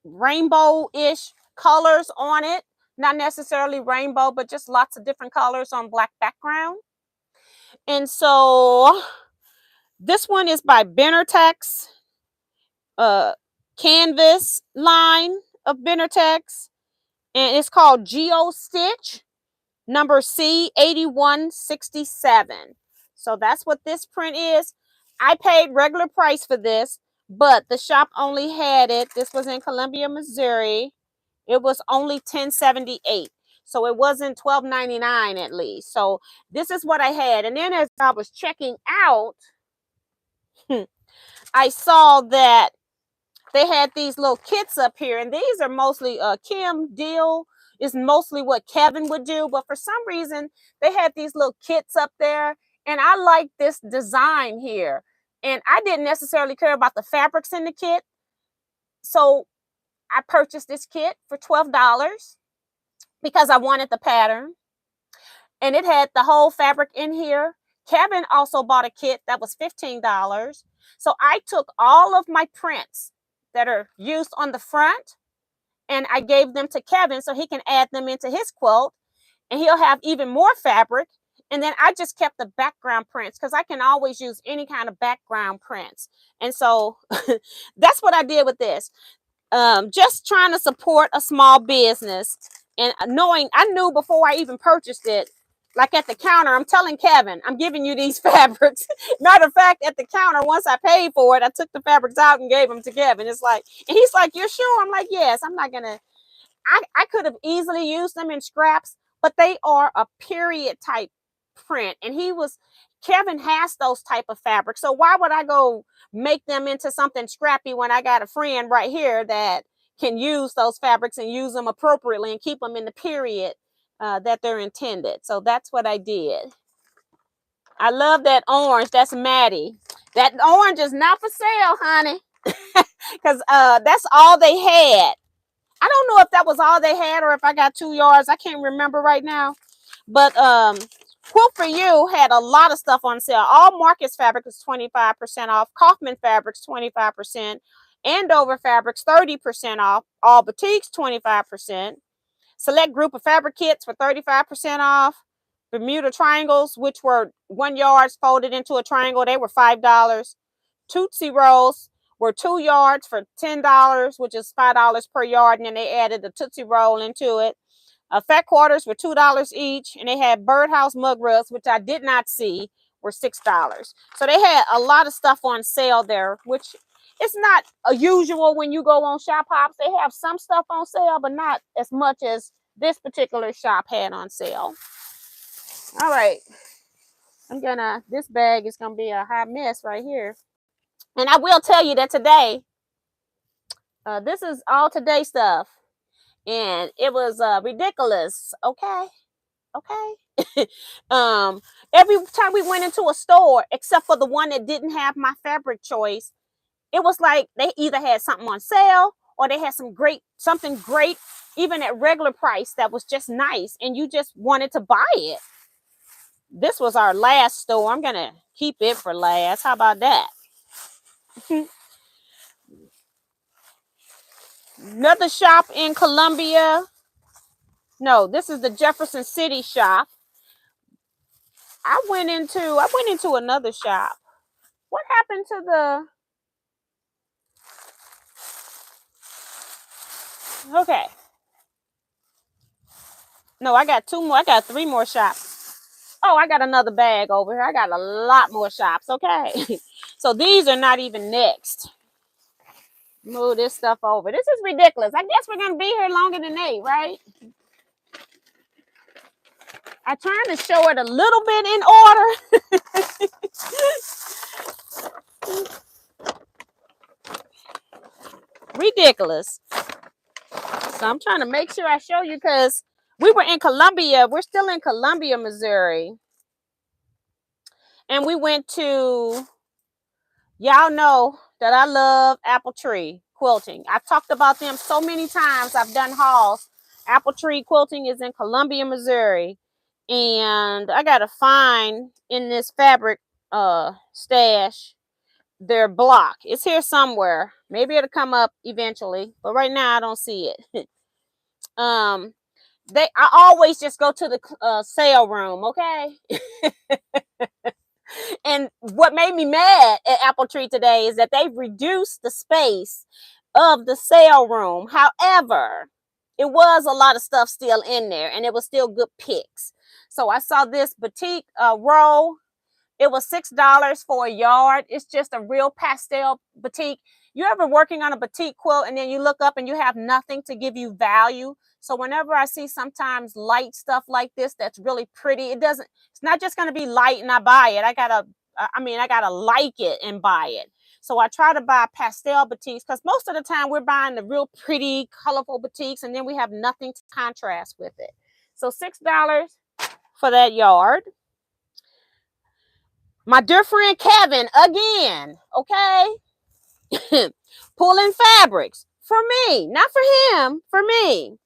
rainbow-ish colors on it. Not necessarily rainbow, but just lots of different colors on black background. And so this one is by Benartex canvas line of Benartex. And it's called Geo Stitch, number C8167. So that's what this print is. I paid regular price for this, but the shop only had it. This was in Columbia, Missouri. It was only $10.78. So it wasn't $12.99 at least. So this is what I had. And then as I was checking out, I saw that they had these little kits up here. And these are mostly Kim Deal is mostly what Kevin would do. But for some reason, they had these little kits up there. And I like this design here. And I didn't necessarily care about the fabrics in the kit. So I purchased this kit for $12 because I wanted the pattern. And it had the whole fabric in here. Kevin also bought a kit that was $15. So I took all of my prints that are used on the front and I gave them to Kevin so he can add them into his quilt and he'll have even more fabric. And then I just kept the background prints because I can always use any kind of background prints. And so that's what I did with this. Just trying to support a small business and knowing, I knew before I even purchased it, like at the counter, I'm telling Kevin, I'm giving you these fabrics. Matter of fact, at the counter, once I paid for it, I took the fabrics out and gave them to Kevin. It's like, and he's like, you're sure? I'm like, yes, I'm not going to, I could have easily used them in scraps, but they are a period type print. And Kevin has those type of fabrics. So why would I go make them into something scrappy when I got a friend right here that can use those fabrics and use them appropriately and keep them in the period that they're intended. So that's what I did. I love that orange. That's Maddie. That orange is not for sale, honey. Because that's all they had. I don't know if that was all they had or if I got 2 yards. I can't remember right now. But Quilt for You had a lot of stuff on sale. All Marcus fabric was 25% off. Kaufman fabrics 25%. Andover fabrics 30% off. All boutiques 25%. Select group of fabric kits for 35% off. Bermuda triangles, which were 1 yard folded into a triangle, they were $5. Tootsie Rolls were 2 yards for $10, which is $5 per yard. And then they added the Tootsie Roll into it. Fat quarters were $2 each. And they had Birdhouse mug rugs, which I did not see, were $6. So they had a lot of stuff on sale there, which it's not usual when you go on shop hops. They have some stuff on sale, but not as much as this particular shop had on sale. All right. This bag is going to be a hot mess right here. And I will tell you that today, this is all today stuff. And it was ridiculous. Okay. Okay. Every time we went into a store, except for the one that didn't have my fabric choice, it was like they either had something on sale or they had something great, even at regular price that was just nice, and you just wanted to buy it. This was our last store. I'm gonna keep it for last. How about that? Another shop in Columbia. No, this is the Jefferson City shop. I went into another shop. What happened to the... Okay. No, I got 2 more. I got 3 more shops. Oh, I got another bag over here. I got a lot more shops. Okay. So these are not even next. Move this stuff over. This is ridiculous. I guess we're going to be here longer than 8, right? I'm trying to show it a little bit in order. Ridiculous. So I'm trying to make sure I show you, because we were in Columbia. We're still in Columbia, Missouri. And we went to, y'all know that I love Apple Tree Quilting. I've talked about them so many times. I've done hauls. Apple Tree Quilting is in Columbia, Missouri. And I got to find in this fabric stash their block. It's here somewhere. Maybe it'll come up eventually, but right now I don't see it. I always just go to the sale room, okay? And what made me mad at Apple Tree today is that they've reduced the space of the sale room. However, it was a lot of stuff still in there, and it was still good picks. So I saw this batik roll. It was $6 for a yard. It's just a real pastel batik. You ever working on a batik quilt and then you look up and you have nothing to give you value? So whenever I see sometimes light stuff like this that's really pretty, it's not just going to be light and I buy it. I gotta like it and buy it. So I try to buy pastel batiks, because most of the time we're buying the real pretty, colorful batiks, and then we have nothing to contrast with it. So $6 for that yard. My dear friend Kevin, again, okay, pulling fabrics for me, not for him, for me.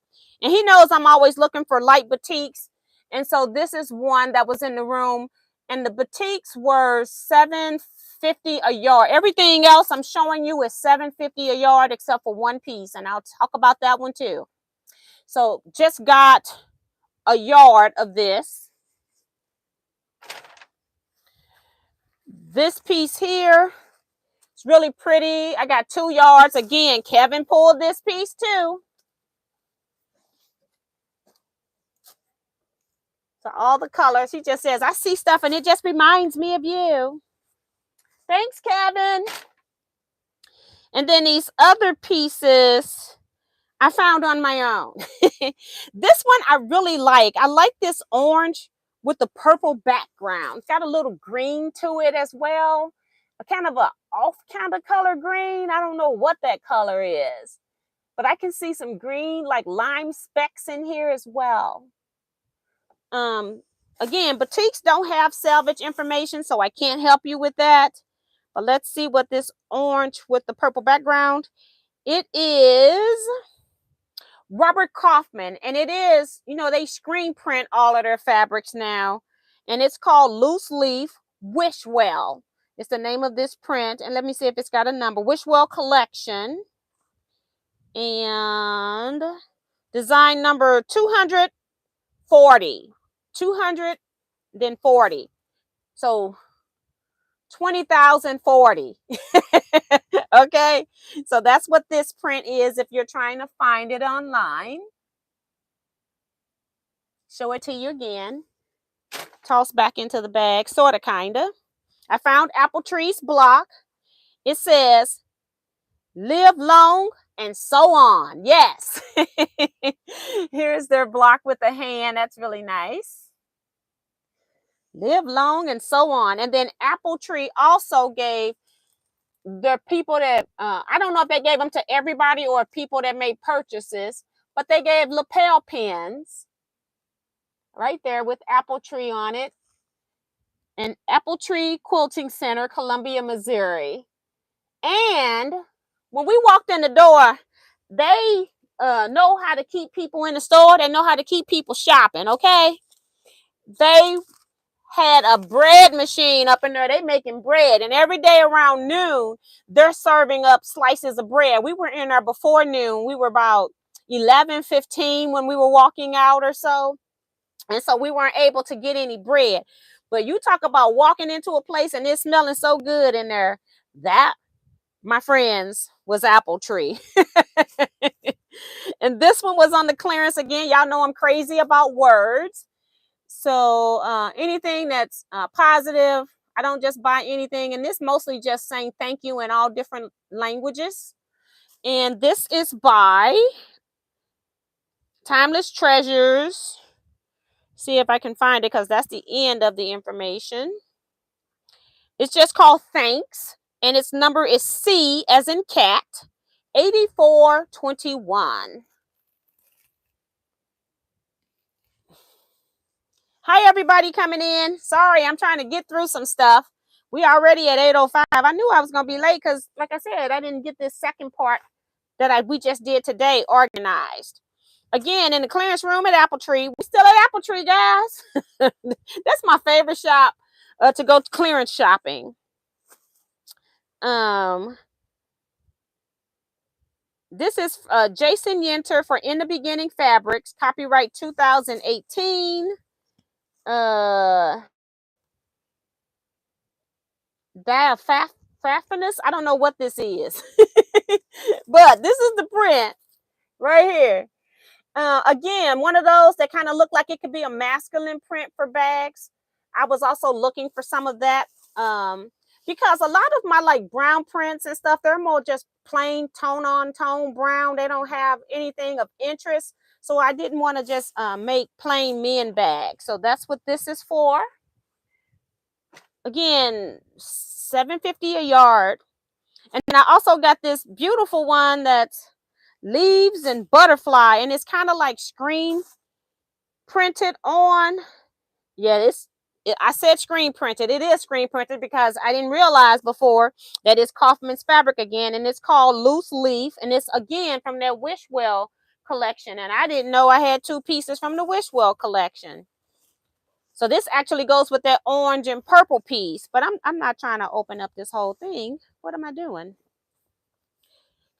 And he knows I'm always looking for light batiks. And so this is one that was in the room, and the batiks were $7.50 a yard. Everything else I'm showing you is $7.50 a yard except for one piece, and I'll talk about that one too. So just got a yard of this. This piece here, it's really pretty. I got 2 yards. Again, Kevin pulled this piece too. So all the colors. He just says, I see stuff and it just reminds me of you. Thanks, Kevin. And then these other pieces I found on my own. This one I really like. I like this orange with the purple background. It's got a little green to it as well. A kind of a off kind of color green. I don't know what that color is, but I can see some green, like lime specks in here as well. Again, batiks don't have salvage information, so I can't help you with that. But let's see what this orange with the purple background. It is Robert Kaufman, and it is, they screen print all of their fabrics now, and it's called Loose Leaf Wishwell. It's the name of this print, and let me see if it's got a number. Wishwell Collection, and design number 240. 240. So 20,040. Okay, so that's what this print is if you're trying to find it online. Show it to you again. Toss back into the bag, sort of, kind of. I found Apple Tree's block. It says, live long and so on. Yes. Here's their block with the hand. That's really nice. Live long and so on. And then Apple Tree also gave the people that, I don't know if they gave them to everybody or people that made purchases, but they gave lapel pins. right there with apple tree on it. And Apple Tree Quilting Center, Columbia, Missouri. And when we walked in the door, they know how to keep people in the store. They know how to keep people shopping, okay? They had a bread machine up in there. They making bread. And every day around noon, they're serving up slices of bread. We were in there before noon. We were about 11:15 when we were walking out or so. And so we weren't able to get any bread. But you talk about walking into a place and it's smelling so good in there. That, my friends, was Apple Tree. And this one was on the clearance again. Y'all know I'm crazy about words. So anything that's positive, I don't just buy anything. And this mostly just saying thank you in all different languages. And this is by Timeless Treasures. See if I can find it because that's the end of the information. It's just called Thanks. And its number is C as in cat, 8421. Hi, everybody coming in. Sorry, I'm trying to get through some stuff. We already at 8:05. I knew I was going to be late because, like I said, I didn't get this second part that we just did today organized. Again, in the clearance room at Apple Tree. We still at Apple Tree, guys. That's my favorite shop to go clearance shopping. This is Jason Yenter for In the Beginning Fabrics, copyright 2018. Diaphanous. I don't know what this is, but this is the print right here. Again, one of those that kind of look like it could be a masculine print for bags. I was also looking for some of that because a lot of my like brown prints and stuff, they're more just plain tone on tone brown. They don't have anything of interest. So I didn't want to just make plain men bags. So that's what this is for. Again, $7.50 a yard. And I also got this beautiful one that's leaves and butterfly, and it's kind of like screen printed on. Yeah, I said screen printed. It is screen printed because I didn't realize before that it's Kaufman's fabric again, and it's called Loose Leaf, and it's again from their Wishwell collection. And I didn't know I had two pieces from the Wishwell collection. So this actually goes with that orange and purple piece, but I'm not trying to open up this whole thing. What am I doing?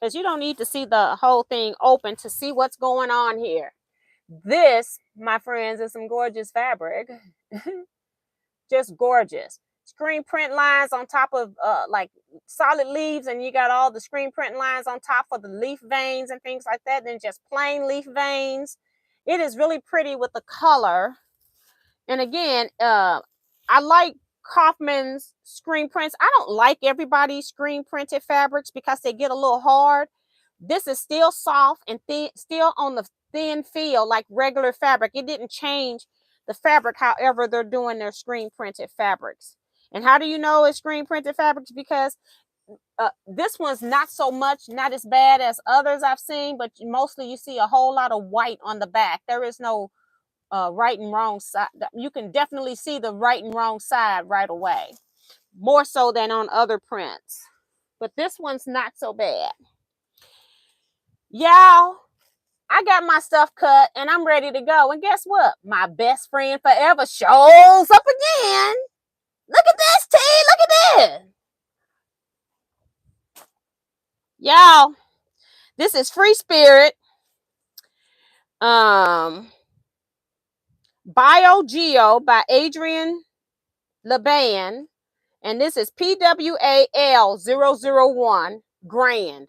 Because you don't need to see the whole thing open to see what's going on here. This, my friends, is some gorgeous fabric. Just gorgeous. Screen print lines on top of like solid leaves, and you got all the screen print lines on top for the leaf veins and things like that. Then just plain leaf veins. It is really pretty with the color. And again, I like Kaufman's screen prints. I don't like everybody's screen printed fabrics because they get a little hard. This is still soft and thin, still on the thin feel like regular fabric. It didn't change the fabric, however they're doing their screen printed fabrics. And how do you know it's screen printed fabrics? Because this one's not so much, not as bad as others I've seen, but mostly you see a whole lot of white on the back. There is no right and wrong side. You can definitely see the right and wrong side right away, more so than on other prints. But this one's not so bad. Y'all, I got my stuff cut and I'm ready to go. And guess what? My best friend forever shows up again. Look at this, T. Look at this. Y'all, this is Free Spirit. BioGeo by Adrian Laban. And this is PWAL001 Grand.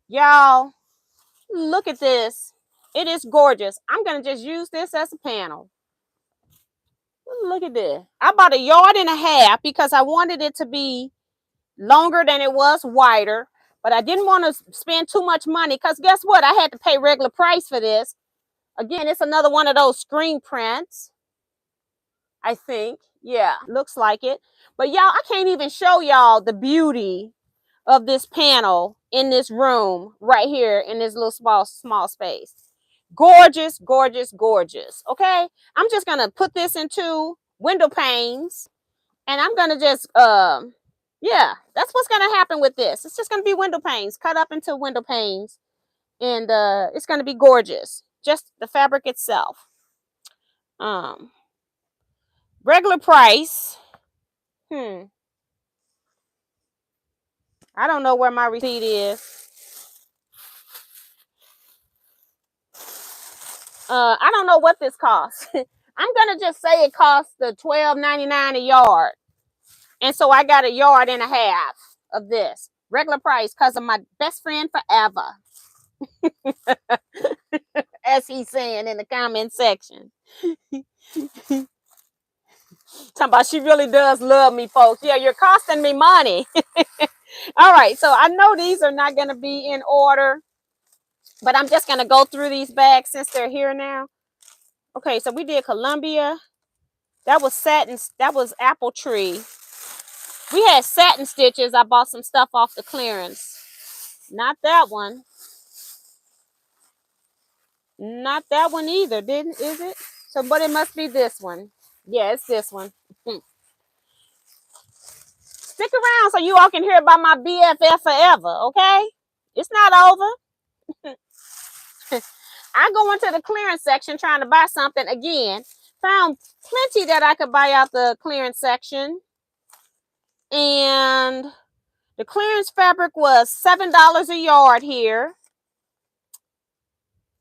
Y'all, look at this. It is gorgeous. I'm going to just use this as a panel. Look at this. I bought 1.5 yards because I wanted it to be longer than it was, wider. But I didn't want to spend too much money because guess what? I had to pay regular price for this. Again, it's another one of those screen prints, I think. Yeah, looks like it. But y'all, I can't even show y'all the beauty of this panel in this room right here in this little small space. Gorgeous, gorgeous, gorgeous. Okay, I'm just gonna put this into window panes, and I'm gonna just yeah, that's what's gonna happen with this. It's just gonna be window panes cut up into window panes, and it's gonna be gorgeous. Just the fabric itself. Regular price. I don't know where my receipt is. I don't know what this costs. I'm gonna just say it costs the $12.99 a yard, and so I got a yard and a half of this regular price because of my best friend forever, as he's saying in the comment section. Talking about she really does love me, folks. Yeah, you're costing me money. All right, so I know these are not gonna be in order, but I'm just gonna go through these bags since they're here now. Okay, so we did Columbia. That was satin. That was apple tree. We had satin stitches. I bought some stuff off the clearance. Not that one. Not that one either, is it? So, but it must be this one. Yeah, it's this one. Stick around so you all can hear about my BFF forever, okay? It's not over. I go into the clearance section trying to buy something again. Found plenty that I could buy out the clearance section. And the clearance fabric was $7 a yard here.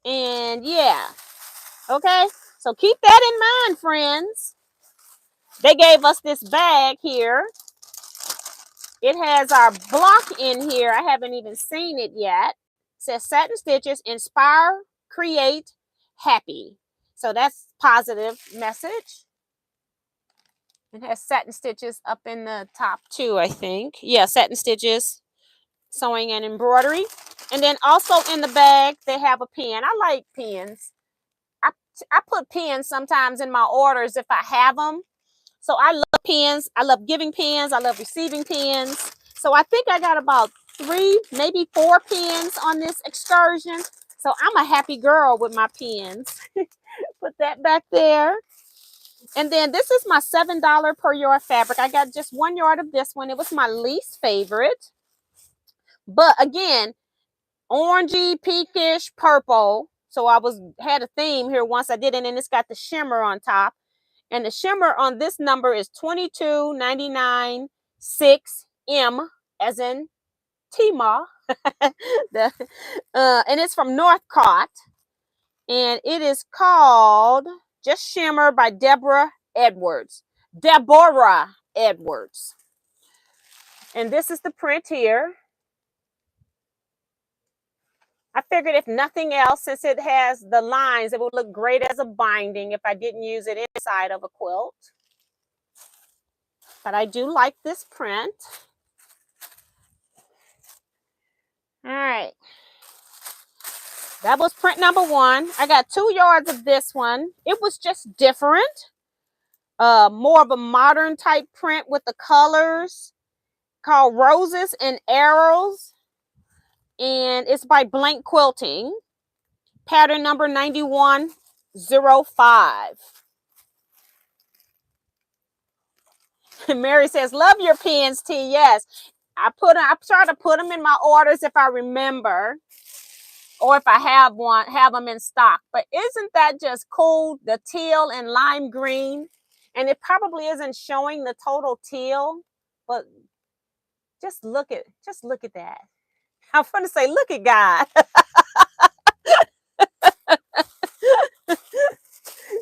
And yeah, okay. So keep that in mind, friends. They gave us this bag here. It has our block in here. I haven't even seen it yet. It says satin stitches, inspire, create, happy. So that's positive message. It has satin stitches up in the top too, I think. Yeah, satin stitches, sewing and embroidery. And then also in the bag, they have a pen. I like pens. I put pens sometimes in my orders if I have them. So I love pens. I love giving pens. I love receiving pens. So I think I got about 3, maybe 4 pens on this excursion. So I'm a happy girl with my pens. Put that back there. And then this is my $7 per yard fabric. I got just 1 yard of this one. It was my least favorite. But again, orangey, pinkish, purple. So I had a theme here once I did it, and it's got the shimmer on top. And the shimmer on this number is 22.99 6M, as in Tima. And it's from Northcott. And it is called Just Shimmer by Deborah Edwards. And this is the print here. I figured if nothing else, since it has the lines, it would look great as a binding if I didn't use it inside of a quilt. But I do like this print. All right. That was print number 1. I got 2 yards of this one. It was just different. More of a modern type print with the colors, called Roses and Arrows. And it's by Blank Quilting. Pattern number 9105. Mary says, love your pens, T. Yes. I try to put them in my orders if I remember, or if I have them in stock. But isn't that just cool? The teal and lime green. And it probably isn't showing the total teal, but just look at that. I'm going to say, look at God.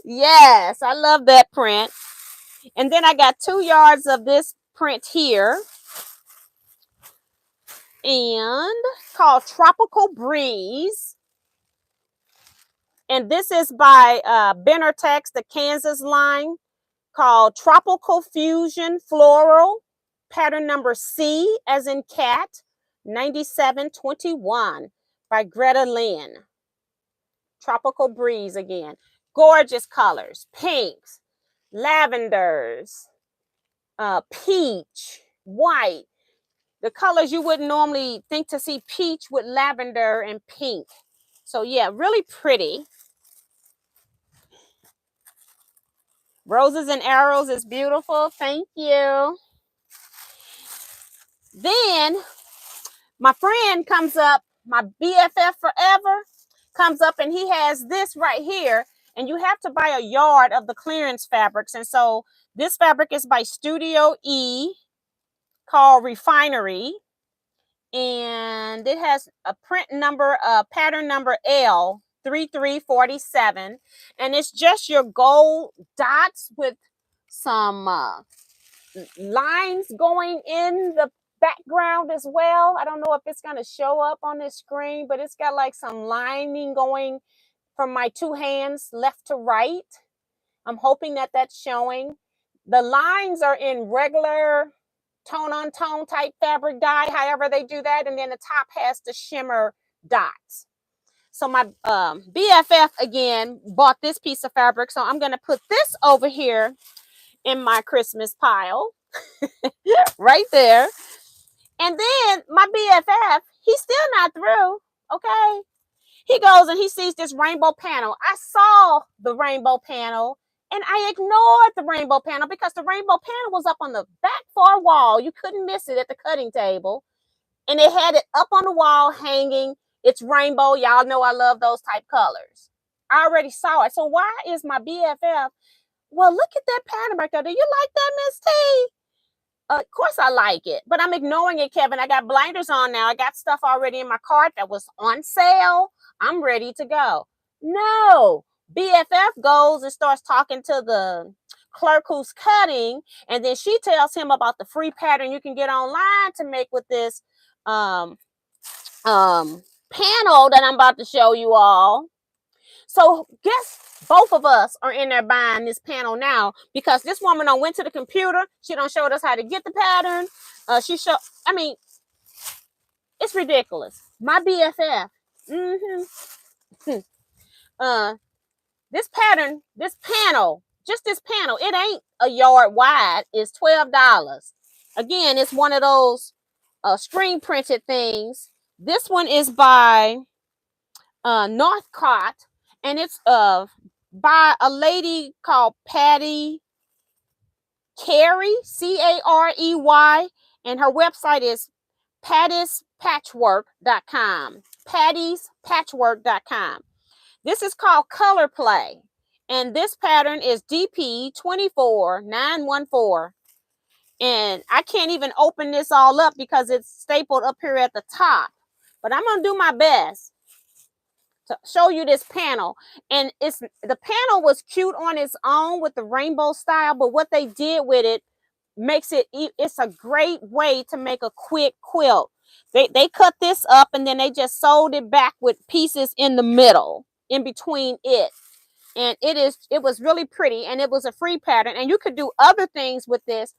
Yes, I love that print. And then I got 2 yards of this print here, and called Tropical Breeze. And this is by Benartex, the Kansas line, called Tropical Fusion Floral, pattern number C as in cat, 9721 by Greta Lynn. Tropical Breeze again. Gorgeous colors, pinks, lavenders, peach, white. The colors you wouldn't normally think to see: peach with lavender and pink. So yeah, really pretty. Roses and arrows is beautiful. Thank you. Then my friend comes up, my BFF forever comes up, and he has this right here. And you have to buy a yard of the clearance fabrics. And so this fabric is by Studio E, called Refinery. And it has a print number, pattern number L3347. And it's just your gold dots with some lines going in the background as well. I don't know if it's going to show up on this screen, but it's got like some lining going from my two hands left to right. I'm hoping that that's showing. The lines are in regular tone on tone type fabric dye, however they do that, and then the top has the shimmer dots. So my BFF again bought this piece of fabric, so I'm going to put this over here in my Christmas pile right there. And then my BFF, he's still not through. Okay, he goes and he sees this rainbow panel. I saw the rainbow panel and I ignored the rainbow panel because the rainbow panel was up on the back far wall. You couldn't miss it at the cutting table. And it had it up on the wall hanging. It's rainbow. Y'all know I love those type colors. I already saw it. So why is my BFF? Well, look at that pattern right there. Do you like that, Miss T? Of course I like it, but I'm ignoring it, Kevin. I got blinders on now. I got stuff already in my cart that was on sale. I'm ready to go. No, BFF goes and starts talking to the clerk who's cutting, and then she tells him about the free pattern you can get online to make with this panel that I'm about to show you all. So guess both of us are in there buying this panel now because this woman went to the computer. She showed us how to get the pattern. I mean, it's ridiculous. My BFF. This pattern, this panel, just this panel, it ain't a yard wide. It's $12. Again, it's one of those screen printed things. This one is by Northcott, and it's by a lady called Patty Carey, Carey, and her website is pattyspatchwork.com. pattyspatchwork.com. This is called Color Play, and this pattern is DP24914. And I can't even open this all up because it's stapled up here at the top, but I'm gonna do my best to show you this panel. And the panel was cute on its own with the rainbow style, but what they did with it makes it's a great way to make a quick quilt. They cut this up and then they just sewed it back with pieces in the middle in between it. And it was really pretty, and it was a free pattern, and you could do other things with this.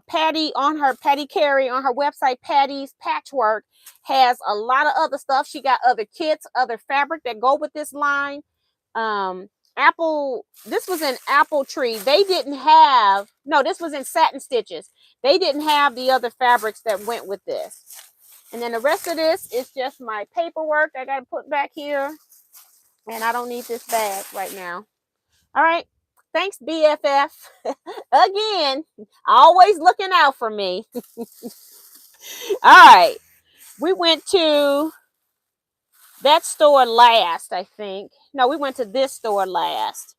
Patty Carey on her website, Patty's Patchwork, has a lot of other stuff. She got other kits, other fabric that go with this line. This was in Apple Tree. They didn't have, no, this was in Satin Stitches. They didn't have the other fabrics that went with this. And then the rest of this is just my paperwork I got to put back here. And I don't need this bag right now. All right. Thanks, BFF. Again, always looking out for me. All right. We went to that store last, I think. No, we went to this store last.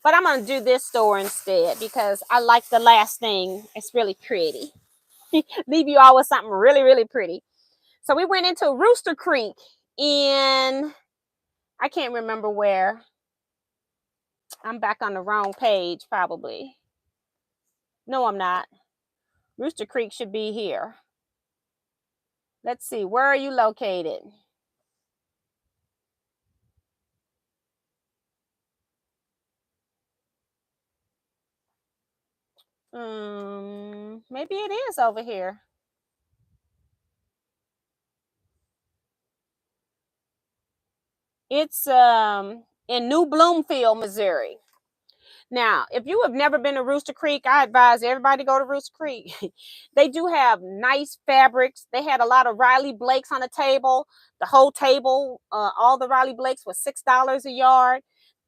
But I'm going to do this store instead because I like the last thing. It's really pretty. Leave you all with something really, really pretty. So we went into Rooster Creek in, I can't remember where. I'm back on the wrong page, probably. No, I'm not. Rooster Creek should be here. Let's see. Where are you located? Maybe it is over here. It's in New Bloomfield, Missouri. Now, if you have never been to Rooster Creek, I advise everybody to go to Rooster Creek. They do have nice fabrics. They had a lot of Riley Blakes on the table. The whole table, all the Riley Blakes was $6 a yard.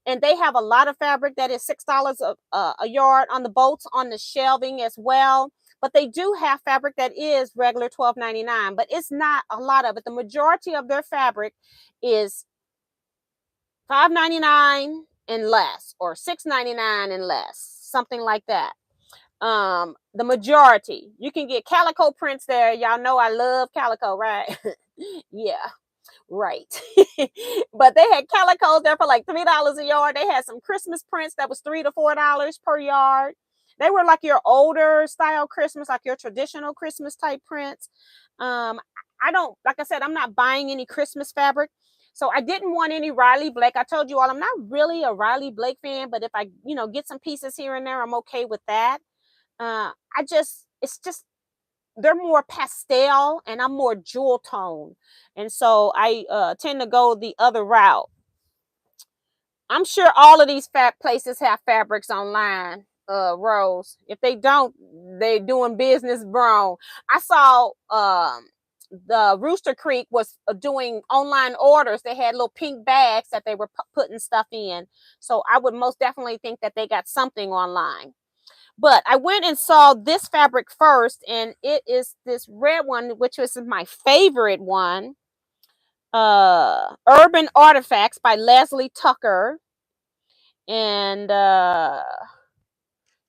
And they have a lot of fabric that is $6 a yard on the boats, on the shelving as well. But they do have fabric that is regular $12.99, but it's not a lot of it. The majority of their fabric is $5.99 and less, or $6.99 and less, something like that. The majority. You can get calico prints there. Y'all know I love calico, right? Yeah, right. But they had calicos there for like $3 a yard. They had some Christmas prints that was $3 to $4 per yard. They were like your older style Christmas, like your traditional Christmas type prints. I don't, like I said, I'm not buying any Christmas fabric. So I didn't want any Riley Blake. I told you all, I'm not really a Riley Blake fan, but if I, get some pieces here and there, I'm okay with that. It's just, they're more pastel and I'm more jewel tone. And so I tend to go the other route. I'm sure all of these places have fabrics online, Rose. If they don't, they doing business wrong. I saw the Rooster Creek was doing online orders. They had little pink bags that they were putting stuff in. So I would most definitely think that they got something online. But I went and saw this fabric first, and it is this red one, which was my favorite one. Urban Artifacts by Leslie Tucker. And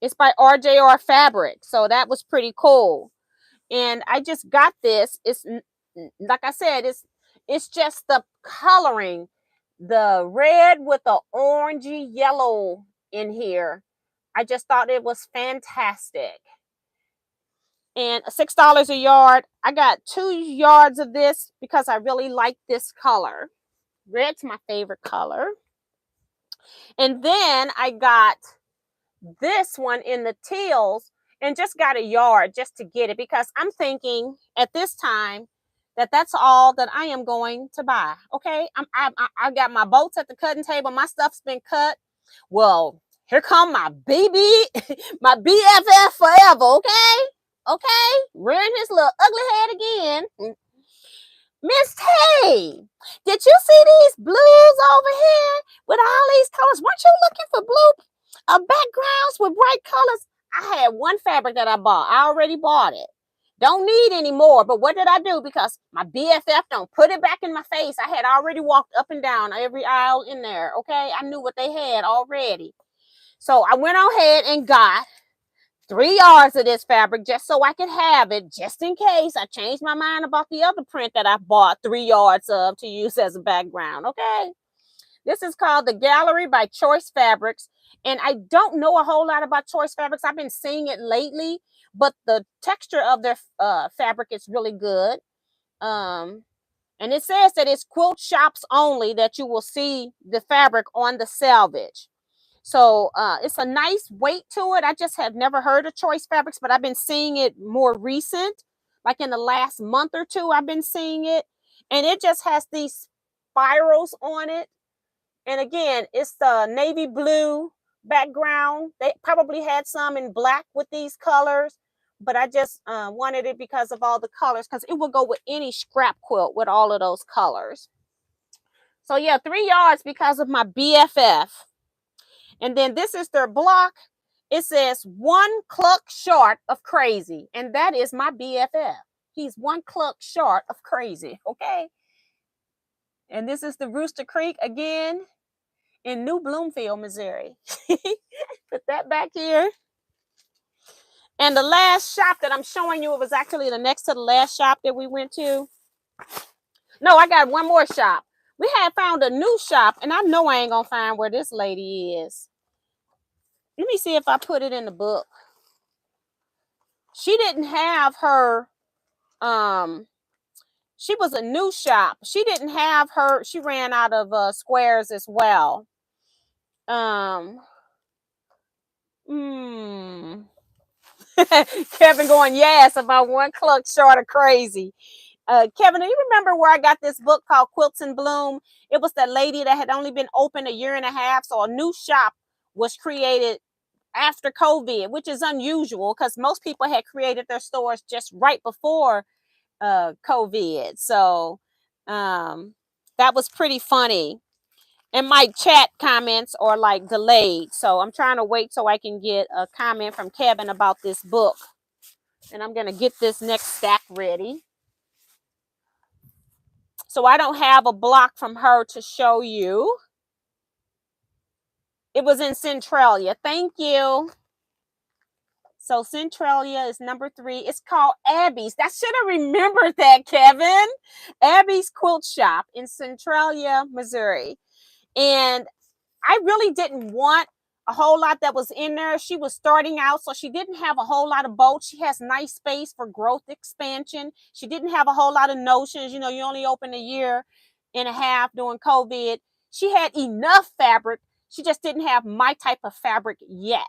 it's by RJR Fabric. So that was pretty cool. And I just got this. It's, like I said, it's just the coloring, the red with the orangey yellow in here. I just thought it was fantastic. And $6 a yard. I got 2 yards of this because I really like this color. Red's my favorite color. And then I got this one in the teals and just got a yard just to get it, because I'm thinking at this time that that's all that I am going to buy. Okay, I got my boats at the cutting table. My stuff's been cut. Well, here come my BB, my BFF forever. Okay, rearing his little ugly head again. Miss Tay, did you see these blues over here with all these colors? Weren't you looking for blue backgrounds with bright colors? I had one fabric that I bought. I already bought it. Don't need any more. But what did I do? Because my BFF don't put it back in my face. I had already walked up and down every aisle in there. Okay, I knew what they had already. So I went ahead and got 3 yards of this fabric just so I could have it, just in case I changed my mind about the other print that I bought 3 yards of to use as a background. Okay, this is called The Gallery by Choice Fabrics. And I don't know a whole lot about Choice Fabrics. I've been seeing it lately, but the texture of their fabric is really good. And it says that it's quilt shops only that you will see the fabric on the selvage. So it's a nice weight to it. I just have never heard of Choice Fabrics, but I've been seeing it more recent, like in the last month or two, I've been seeing it. And it just has these spirals on it. And again, it's the navy blue background. They probably had some in black with these colors, but I just wanted it because of all the colors, because it will go with any scrap quilt with all of those colors. So yeah, 3 yards because of my BFF. And then this is their block. It says 1 cluck short of crazy. And that is my BFF. He's 1 cluck short of crazy. Okay. And this is the Rooster Creek again in New Bloomfield, Missouri. Put that back here. And the last shop that I'm showing you, it was actually the next to the last shop that we went to. No, I got one more shop. We had found a new shop, and I know I ain't gonna find where this lady is. Let me see if I put it in the book. She didn't have her, she was a new shop. She didn't have her, she ran out of squares as well. Kevin going, yes, about 1 cluck short of crazy. Kevin, do you remember where I got this book called Quilts in Bloom? It was that lady that had only been open a year and a half. So a new shop was created after COVID, which is unusual because most people had created their stores just right before COVID. So that was pretty funny. And my chat comments are like delayed. So I'm trying to wait so I can get a comment from Kevin about this book. And I'm going to get this next stack ready. So I don't have a block from her to show you. It was in Centralia. Thank you. So Centralia is number 3. It's called Abby's. I should have remembered that, Kevin. Abby's Quilt Shop in Centralia, Missouri. And I really didn't want a whole lot that was in there. She was starting out, so she didn't have a whole lot of bolts. She has nice space for growth expansion. She didn't have a whole lot of notions. You know, you only opened a year and a half during COVID. She had enough fabric. She just didn't have my type of fabric yet.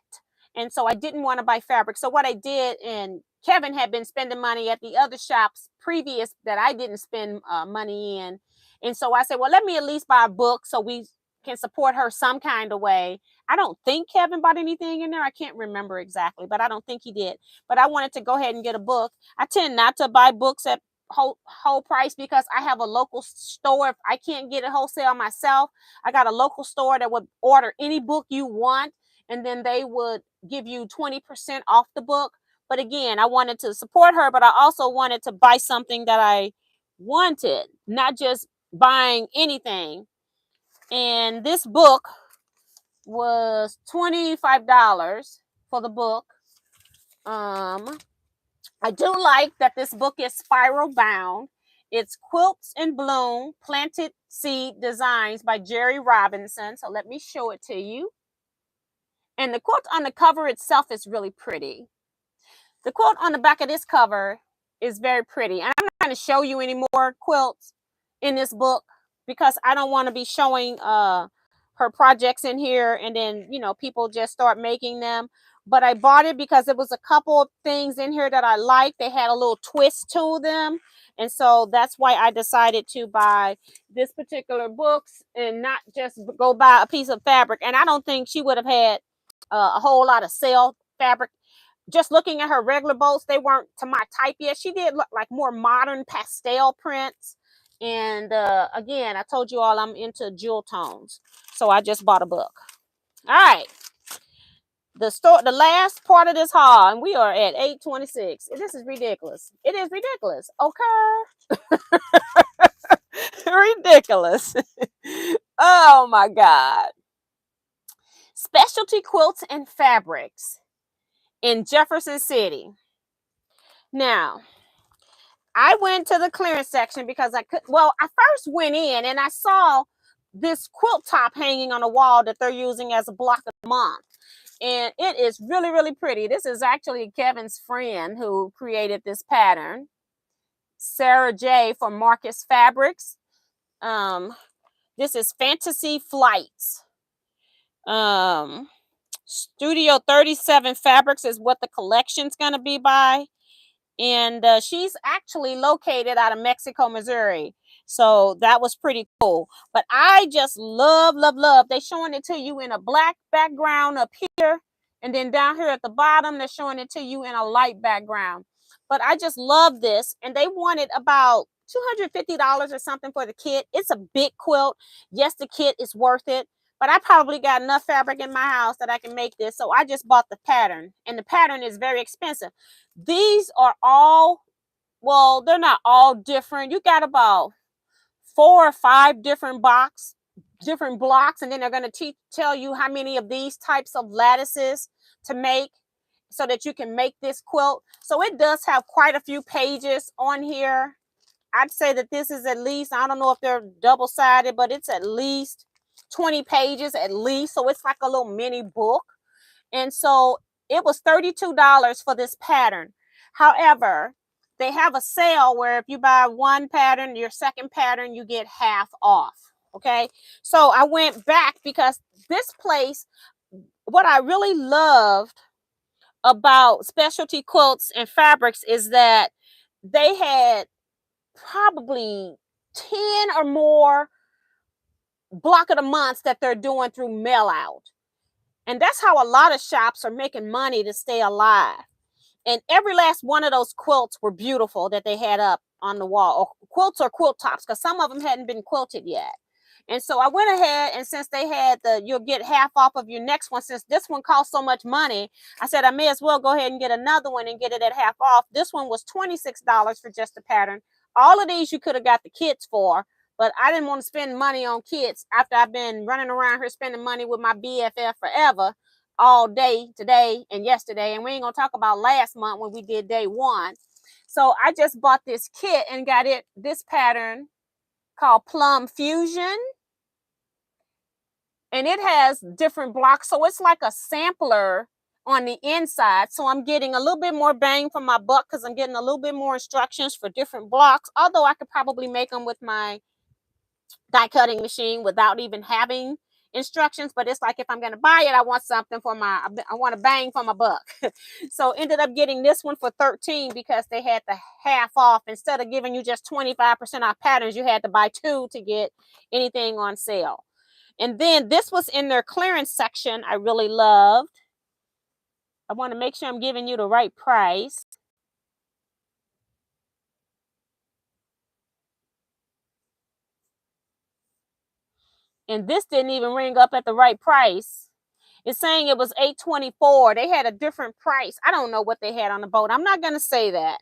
And so I didn't want to buy fabric. So what I did, and Kevin had been spending money at the other shops previous that I didn't spend money in. And so I said, well, let me at least buy a book so we can support her some kind of way. I don't think Kevin bought anything in there. I can't remember exactly, but I don't think he did. But I wanted to go ahead and get a book. I tend not to buy books at whole price because I have a local store. If I can't get it wholesale myself, I got a local store that would order any book you want, and then they would give you 20% off the book. But again, I wanted to support her, but I also wanted to buy something that I wanted, not just buying anything. And this book was $25 for the book. I do like that this book is spiral bound. It's Quilts in Bloom, Planted Seed Designs by Jerry Robinson. So let me show it to you. And the quilt on the cover itself is really pretty. The quilt on the back of this cover is very pretty. And I'm not going to show you any more quilts in this book because I don't want to be showing her projects in here and then, you know, people just start making them. But I bought it because there was a couple of things in here that I liked. They had a little twist to them. And so that's why I decided to buy this particular books and not just go buy a piece of fabric. And I don't think she would have had a whole lot of sale fabric. Just looking at her regular bolts, they weren't to my type yet. She did look like more modern pastel prints. And again, I told you all I'm into jewel tones. So I just bought a book. All right. The last part of this haul, and we are at 8:26. This is ridiculous. It is ridiculous. Okay. Ridiculous. Oh my God. Specialty quilts and fabrics in Jefferson City. Now, I went to the clearance section because I first went in and I saw this quilt top hanging on a wall that they're using as a block of the month. And it is really, really pretty. This is actually Kevin's friend who created this pattern. Sarah J. from Marcus Fabrics. This is Fantasy Flights. Studio 37 Fabrics is what the collection's going to be by. And she's actually located out of Mexico, Missouri. So that was pretty cool. But I just love. They're showing it to you in a black background up here. And then down here at the bottom, they're showing it to you in a light background. But I just love this. And they wanted about $250 or something for the kit. It's a big quilt. Yes, the kit is worth it. But I probably got enough fabric in my house that I can make this. So I just bought the pattern. And the pattern is very expensive. These are all, well, they're not all different. You got about 4 or 5 different blocks. And then they're going to tell you how many of these types of lattices to make so that you can make this quilt. So it does have quite a few pages on here. I'd say that this is at least, I don't know if they're double-sided, but it's at least 20 pages at least. So it's like a little mini book. And so it was $32 for this pattern. However, they have a sale where if you buy one pattern, your second pattern, you get half off. Okay. So I went back because this place, what I really loved about specialty quilts and fabrics is that they had probably 10 or more block of the months that they're doing through mail out. And that's how a lot of shops are making money to stay alive. And every last one of those quilts were beautiful that they had up on the wall, or quilts or quilt tops, because some of them hadn't been quilted yet. And so I went ahead, and since they had you'll get half off of your next one, since this one cost so much money, I said I may as well go ahead and get another one and get it at half off. This one was $26 for just the pattern. All of these you could have got the kits for, but I didn't want to spend money on kits after I've been running around here spending money with my BFF forever, all day today and yesterday. And we ain't gonna talk about last month when we did day one. So I just bought this kit and got this pattern called Plum Fusion. And it has different blocks. So it's like a sampler on the inside. So I'm getting a little bit more bang for my buck because I'm getting a little bit more instructions for different blocks. Although I could probably make them with my die cutting machine without even having instructions. But it's like, if I'm going to buy it, I want something I want a bang for my buck. So ended up getting this one for $13 because they had the half off. Instead of giving you just 25% off patterns, you had to buy 2 to get anything on sale. And then this was in their clearance section. I really loved. I want to make sure I'm giving you the right price. And this didn't even ring up at the right price. It's saying it was $8.24. They had a different price. I don't know what they had on the boat. I'm not going to say that.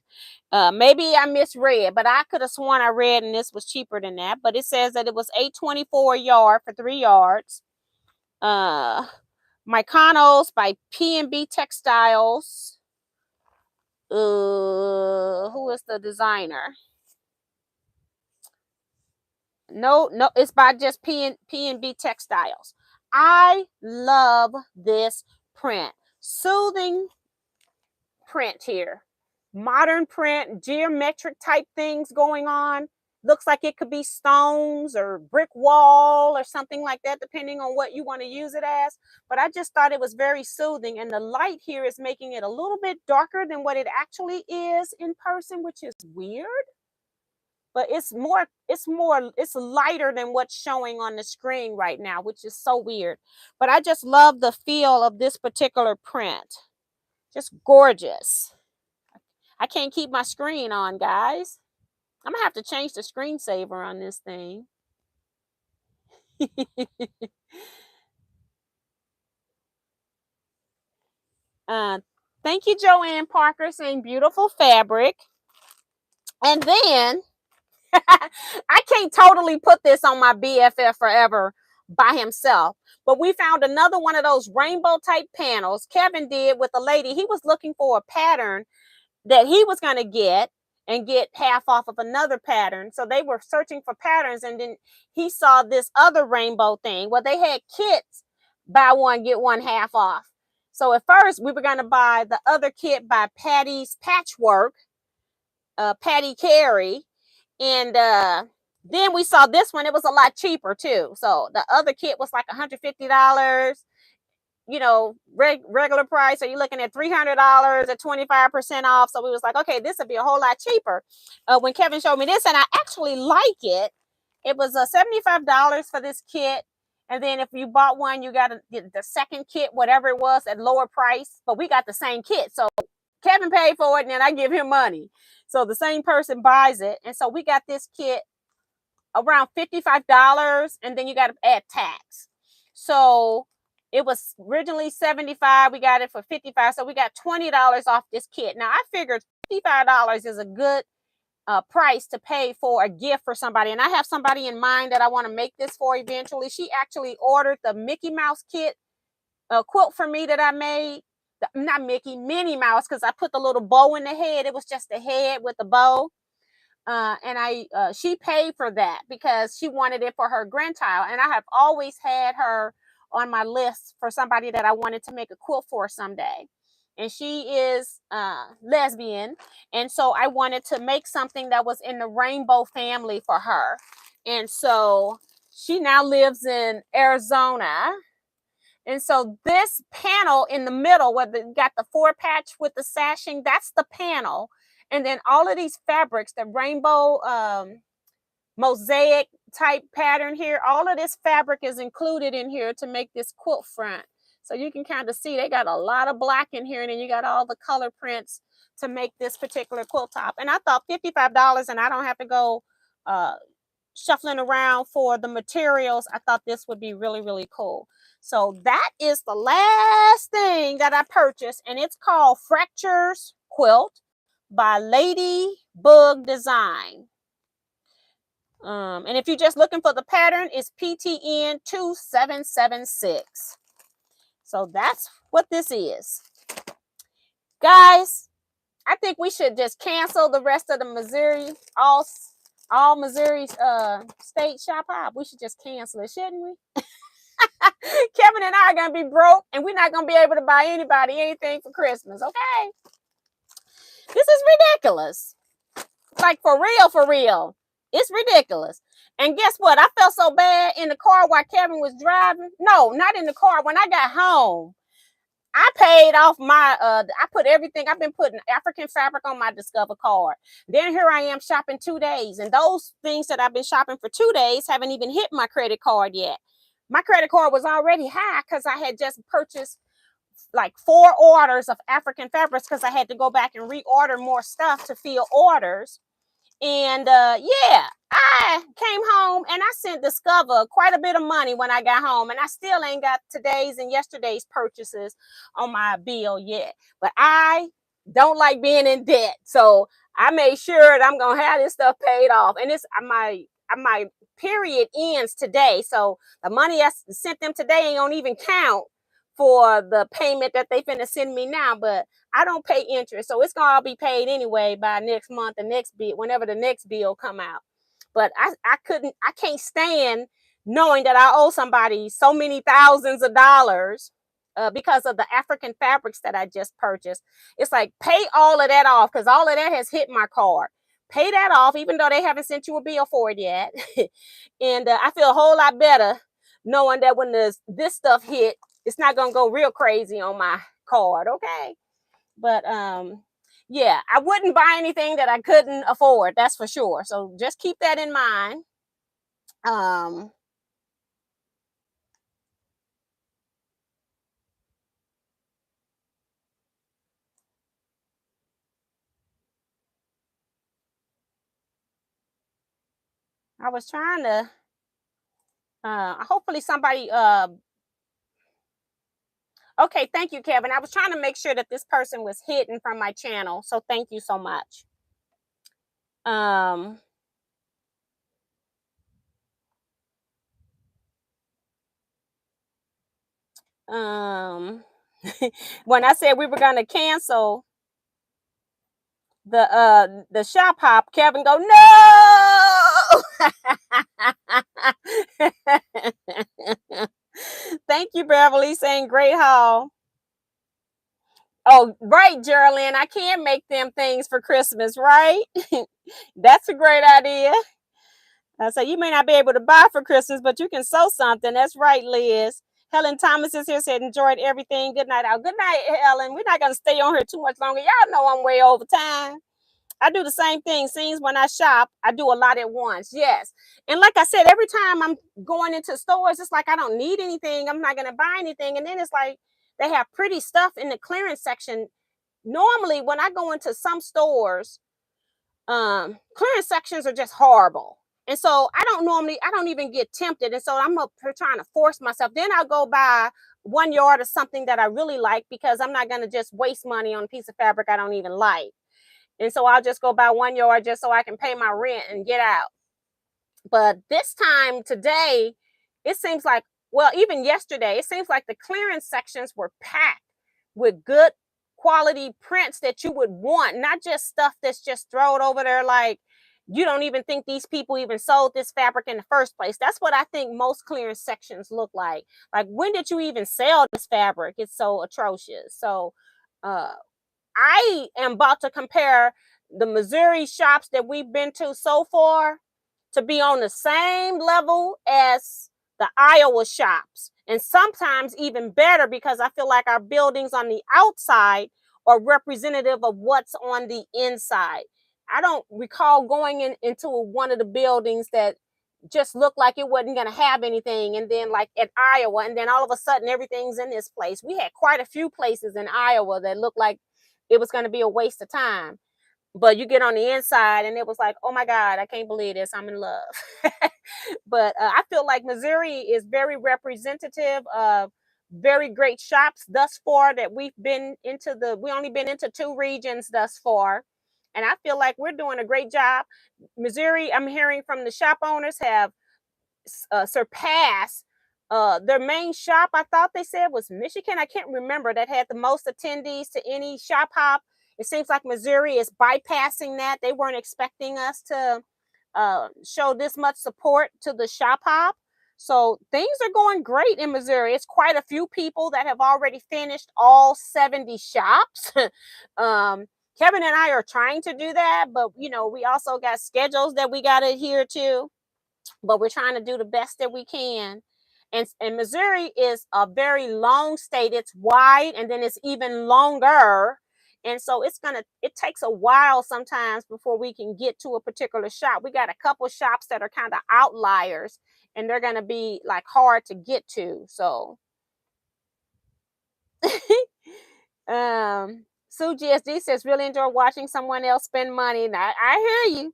Maybe I misread, but I could have sworn I read and this was cheaper than that. But it says that it was $8.24 a yard for 3 yards. Myconos by P&B Textiles. Who is the designer? No, it's by just P&B Textiles. I love this print. Soothing print here. Modern print, geometric type things going on. Looks like it could be stones or brick wall or something like that, depending on what you want to use it as. But I just thought it was very soothing. And the light here is making it a little bit darker than what it actually is in person, which is weird. But it's lighter than what's showing on the screen right now, which is so weird. But I just love the feel of this particular print. Just gorgeous. I can't keep my screen on, guys. I'm gonna have to change the screensaver on this thing. Thank you, Joanne Parker, saying beautiful fabric. And then I can't totally put this on my BFF forever by himself, but we found another one of those rainbow type panels Kevin did with a lady. He was looking for a pattern that he was going to get and get half off of another pattern. So they were searching for patterns, and then he saw this other rainbow thing. Well, they had kits, buy one, get one half off. So at first we were going to buy the other kit by Patty's Patchwork, Patty Carey. And then we saw this one. It was a lot cheaper too. So the other kit was like $150, you know, regular price. So you're looking at $300 at 25% off. So we was like, okay, this would be a whole lot cheaper. When Kevin showed me this, and I actually like it. It was $75 for this kit. And then if you bought one, you got to get the second kit, whatever it was, at lower price. But we got the same kit. So Kevin paid for it, and then I give him money. So the same person buys it. And so we got this kit around $55, and then you got to add tax. So it was originally $75. We got it for $55. So we got $20 off this kit. Now I figured $55 is a good price to pay for a gift for somebody. And I have somebody in mind that I want to make this for eventually. She actually ordered the Mickey Mouse kit quilt for me that I made. Not Mickey, Minnie Mouse, because I put the little bow in the head. It was just the head with the bow. And she paid for that because she wanted it for her grandchild. And I have always had her on my list for somebody that I wanted to make a quilt for someday. And she is lesbian. And so I wanted to make something that was in the rainbow family for her. And so she now lives in Arizona. And so this panel in the middle, where they got the 4-patch with the sashing, that's the panel. And then all of these fabrics, the rainbow mosaic type pattern here, all of this fabric is included in here to make this quilt front. So you can kind of see they got a lot of black in here, and then you got all the color prints to make this particular quilt top. And I thought $55, and I don't have to go shuffling around for the materials. I thought this would be really, really cool. So that is the last thing that I purchased, and it's called Fractures Quilt by Ladybug Design. And if you're just looking for the pattern, it's PTN 2776. So that's what this is. Guys, I think we should just cancel the rest of the Missouri, all Missouri state shop hop. We should just cancel it, shouldn't we? Kevin and I are going to be broke, and we're not going to be able to buy anybody anything for Christmas, okay? This is ridiculous. Like, for real, for real. It's ridiculous. And guess what? I felt so bad in the car while Kevin was driving. No, not in the car. When I got home, I paid off my, I put everything, I've been putting African fabric on my Discover card. Then here I am shopping 2 days. And those things that I've been shopping for 2 days haven't even hit my credit card yet. My credit card was already high because I had just purchased like 4 orders of African fabrics because I had to go back and reorder more stuff to fill orders. And yeah, I came home and I sent Discover quite a bit of money when I got home, and I still ain't got today's and yesterday's purchases on my bill yet. But I don't like being in debt, so I made sure that I'm gonna have this stuff paid off. And it's my period ends today, so the money I sent them today ain't gonna even count for the payment that they finna send me now. But I don't pay interest, so it's gonna all be paid anyway by next month, the next bill, whenever the next bill come out. But I can't stand knowing that I owe somebody so many thousands of dollars because of the African fabrics that I just purchased. It's like, pay all of that off, because all of that has hit my card. Pay that off, even though they haven't sent you a bill for it yet. And I feel a whole lot better knowing that when this stuff hit, it's not gonna go real crazy on my card, okay? But yeah, I wouldn't buy anything that I couldn't afford, that's for sure. So just keep that in mind. I was trying to hopefully somebody okay, thank you, Kevin. I was trying to make sure that this person was hidden from my channel, so thank you so much. When I said we were gonna cancel the shop hop, Kevin go, no. Thank you, Beverly, saying great haul. Oh, right, Geraldine, I can make them things for Christmas, right? That's a great idea. So you may not be able to buy for Christmas, but you can sew something. That's right, Liz. Helen Thomas is here, said enjoyed everything. Good night out. Good night, Helen. We're not going to stay on here too much longer. Y'all know I'm way over time. I do the same thing. Seems when I shop, I do a lot at once. Yes. And like I said, every time I'm going into stores, it's like I don't need anything. I'm not going to buy anything. And then it's like they have pretty stuff in the clearance section. Normally, when I go into some stores, clearance sections are just horrible. And so I don't even get tempted. And so I'm up trying to force myself. Then I'll go buy 1 yard of something that I really like, because I'm not going to just waste money on a piece of fabric I don't even like. And so I'll just go buy 1 yard just so I can pay my rent and get out. But this time today, it seems like, well, even yesterday, it seems like the clearance sections were packed with good quality prints that you would want, not just stuff that's just thrown over there like you don't even think these people even sold this fabric in the first place. That's what I think most clearance sections look like. Like, when did you even sell this fabric? It's so atrocious. So I am about to compare the Missouri shops that we've been to so far to be on the same level as the Iowa shops, and sometimes even better, because I feel like our buildings on the outside are representative of what's on the inside. I don't recall going into one of the buildings that just looked like it wasn't going to have anything. And then like at Iowa, and then all of a sudden everything's in this place. We had quite a few places in Iowa that looked like it was going to be a waste of time. But you get on the inside and it was like, oh my God, I can't believe this. I'm in love. But I feel like Missouri is very representative of very great shops thus far that we've been into. We only been into 2 regions thus far. And I feel like we're doing a great job. Missouri, I'm hearing from the shop owners, have surpassed their main shop. I thought they said was Michigan. I can't remember, that had the most attendees to any shop hop. It seems like Missouri is bypassing that. They weren't expecting us to show this much support to the shop hop. So things are going great in Missouri. It's quite a few people that have already finished all 70 shops. Kevin and I are trying to do that, but you know, we also got schedules that we got to adhere to, but we're trying to do the best that we can. And Missouri is a very long state. It's wide, and then it's even longer. And so it takes a while sometimes before we can get to a particular shop. We got a couple shops that are kind of outliers, and they're going to be like hard to get to. So, Sue GSD says, really enjoy watching someone else spend money. Now, I hear you.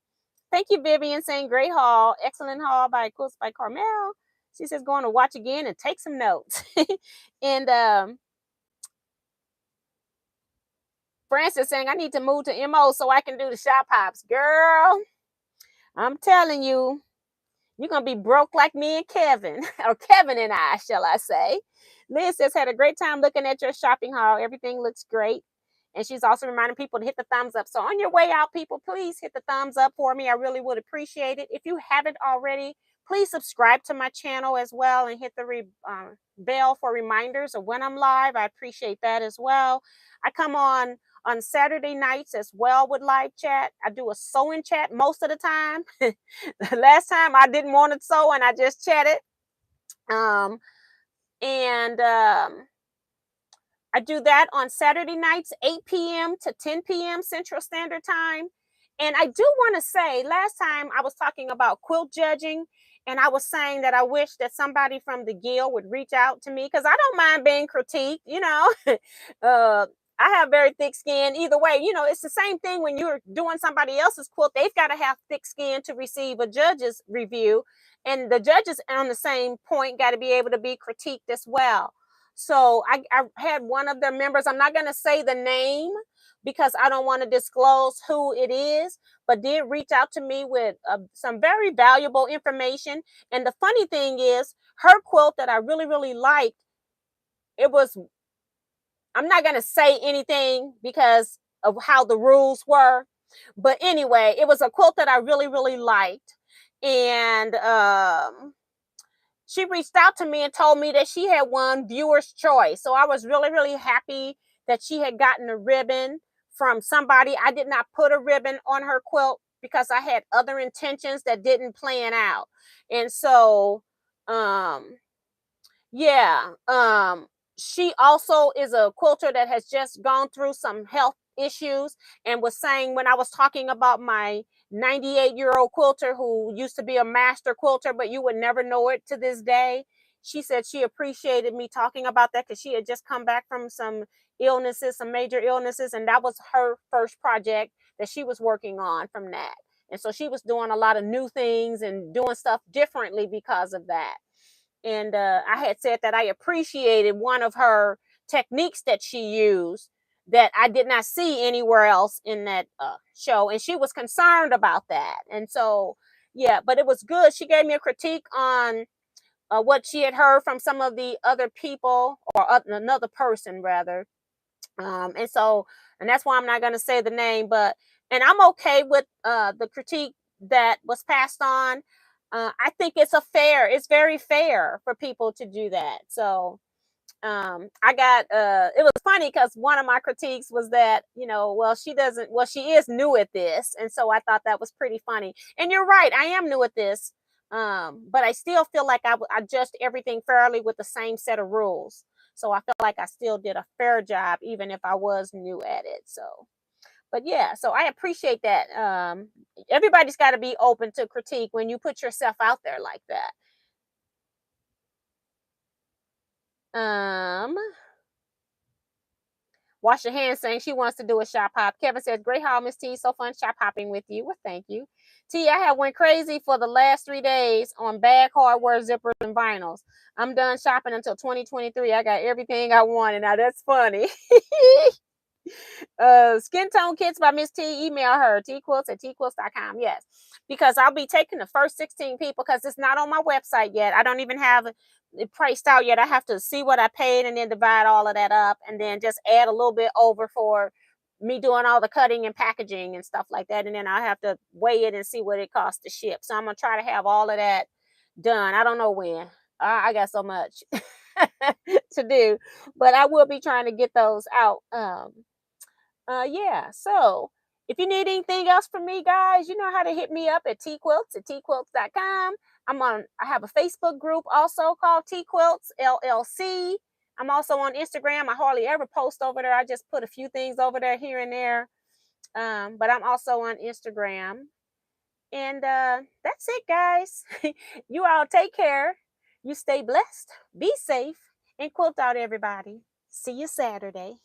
Thank you, Vivian, saying great haul. Excellent haul by Quilts by Carmel. She says, going to watch again and take some notes. And Francis saying, I need to move to MO so I can do the shop hops. Girl, I'm telling you, you're going to be broke like me and Kevin, or Kevin and I, shall I say. Liz says, had a great time looking at your shopping haul. Everything looks great. And she's also reminding people to hit the thumbs up. So on your way out, people, please hit the thumbs up for me. I really would appreciate it. If you haven't already, please subscribe to my channel as well and hit the bell for reminders of when I'm live. I appreciate that as well. I come on Saturday nights as well with live chat. I do a sewing chat most of the time. Last time I didn't want to sew and I just chatted. I do that on Saturday nights, 8 p.m. to 10 p.m. Central Standard Time. And I do want to say, last time I was talking about quilt judging, and I was saying that I wish that somebody from the Guild would reach out to me, because I don't mind being critiqued, you know. I have very thick skin. Either way, you know, it's the same thing when you're doing somebody else's quilt. They've got to have thick skin to receive a judge's review. And the judges on the same point got to be able to be critiqued as well. So I had one of their members, I'm not going to say the name because I don't want to disclose who it is, but did reach out to me with some very valuable information. And the funny thing is, her quilt that I really, really liked, I'm not going to say anything because of how the rules were. But anyway, it was a quilt that I really, really liked. And she reached out to me and told me that she had won viewer's choice. So I was really, really happy that she had gotten a ribbon from somebody. I did not put a ribbon on her quilt because I had other intentions that didn't plan out. And so, she also is a quilter that has just gone through some health issues, and was saying, when I was talking about my 98-year-old quilter who used to be a master quilter, but you would never know it to this day, she said she appreciated me talking about that because she had just come back from some illnesses, some major illnesses, and that was her first project that she was working on from that. And so she was doing a lot of new things and doing stuff differently because of that. And I had said that I appreciated one of her techniques that she used that I did not see anywhere else in that show. And she was concerned about that. And so, yeah, but it was good. She gave me a critique on what she had heard from some of the other people, or another person rather. And that's why I'm not going to say the name, and I'm okay with the critique that was passed on. I think it's very fair for people to do that. So it was funny because one of my critiques was that, you know, she is new at this. And so I thought that was pretty funny. And you're right, I am new at this. But I still feel like I judged everything fairly with the same set of rules. So I felt like I still did a fair job, even if I was new at it. So, But yeah, so I appreciate that. Everybody's got to be open to critique when you put yourself out there like that. Wash your hands saying she wants to do a shop hop. Kevin says, great haul, Miss T. So fun shop hopping with you. Well, thank you. T, I have went crazy for the last 3 days on bag hardware, zippers, and vinyls. I'm done shopping until 2023. I got everything I wanted. Now that's funny. Skin tone kits by Miss T. Email her, teaquilts@teaquilts.com. Yes, because I'll be taking the first 16 people because it's not on my website yet. I don't even have it priced out yet. I have to see what I paid and then divide all of that up and then just add a little bit over for me doing all the cutting and packaging and stuff like that. And then I'll have to weigh it and see what it costs to ship. So I'm going to try to have all of that done. I don't know when. I got so much to do, but I will be trying to get those out. Yeah, so if you need anything else from me, guys, you know how to hit me up at teaquilts@teaquilts.com. I have a Facebook group also called Teaquilts LLC. I'm also on Instagram. I hardly ever post over there. I just put a few things over there here and there. But I'm also on Instagram. And that's it, guys. You all take care. You stay blessed, be safe, and quilt out, everybody. See you Saturday.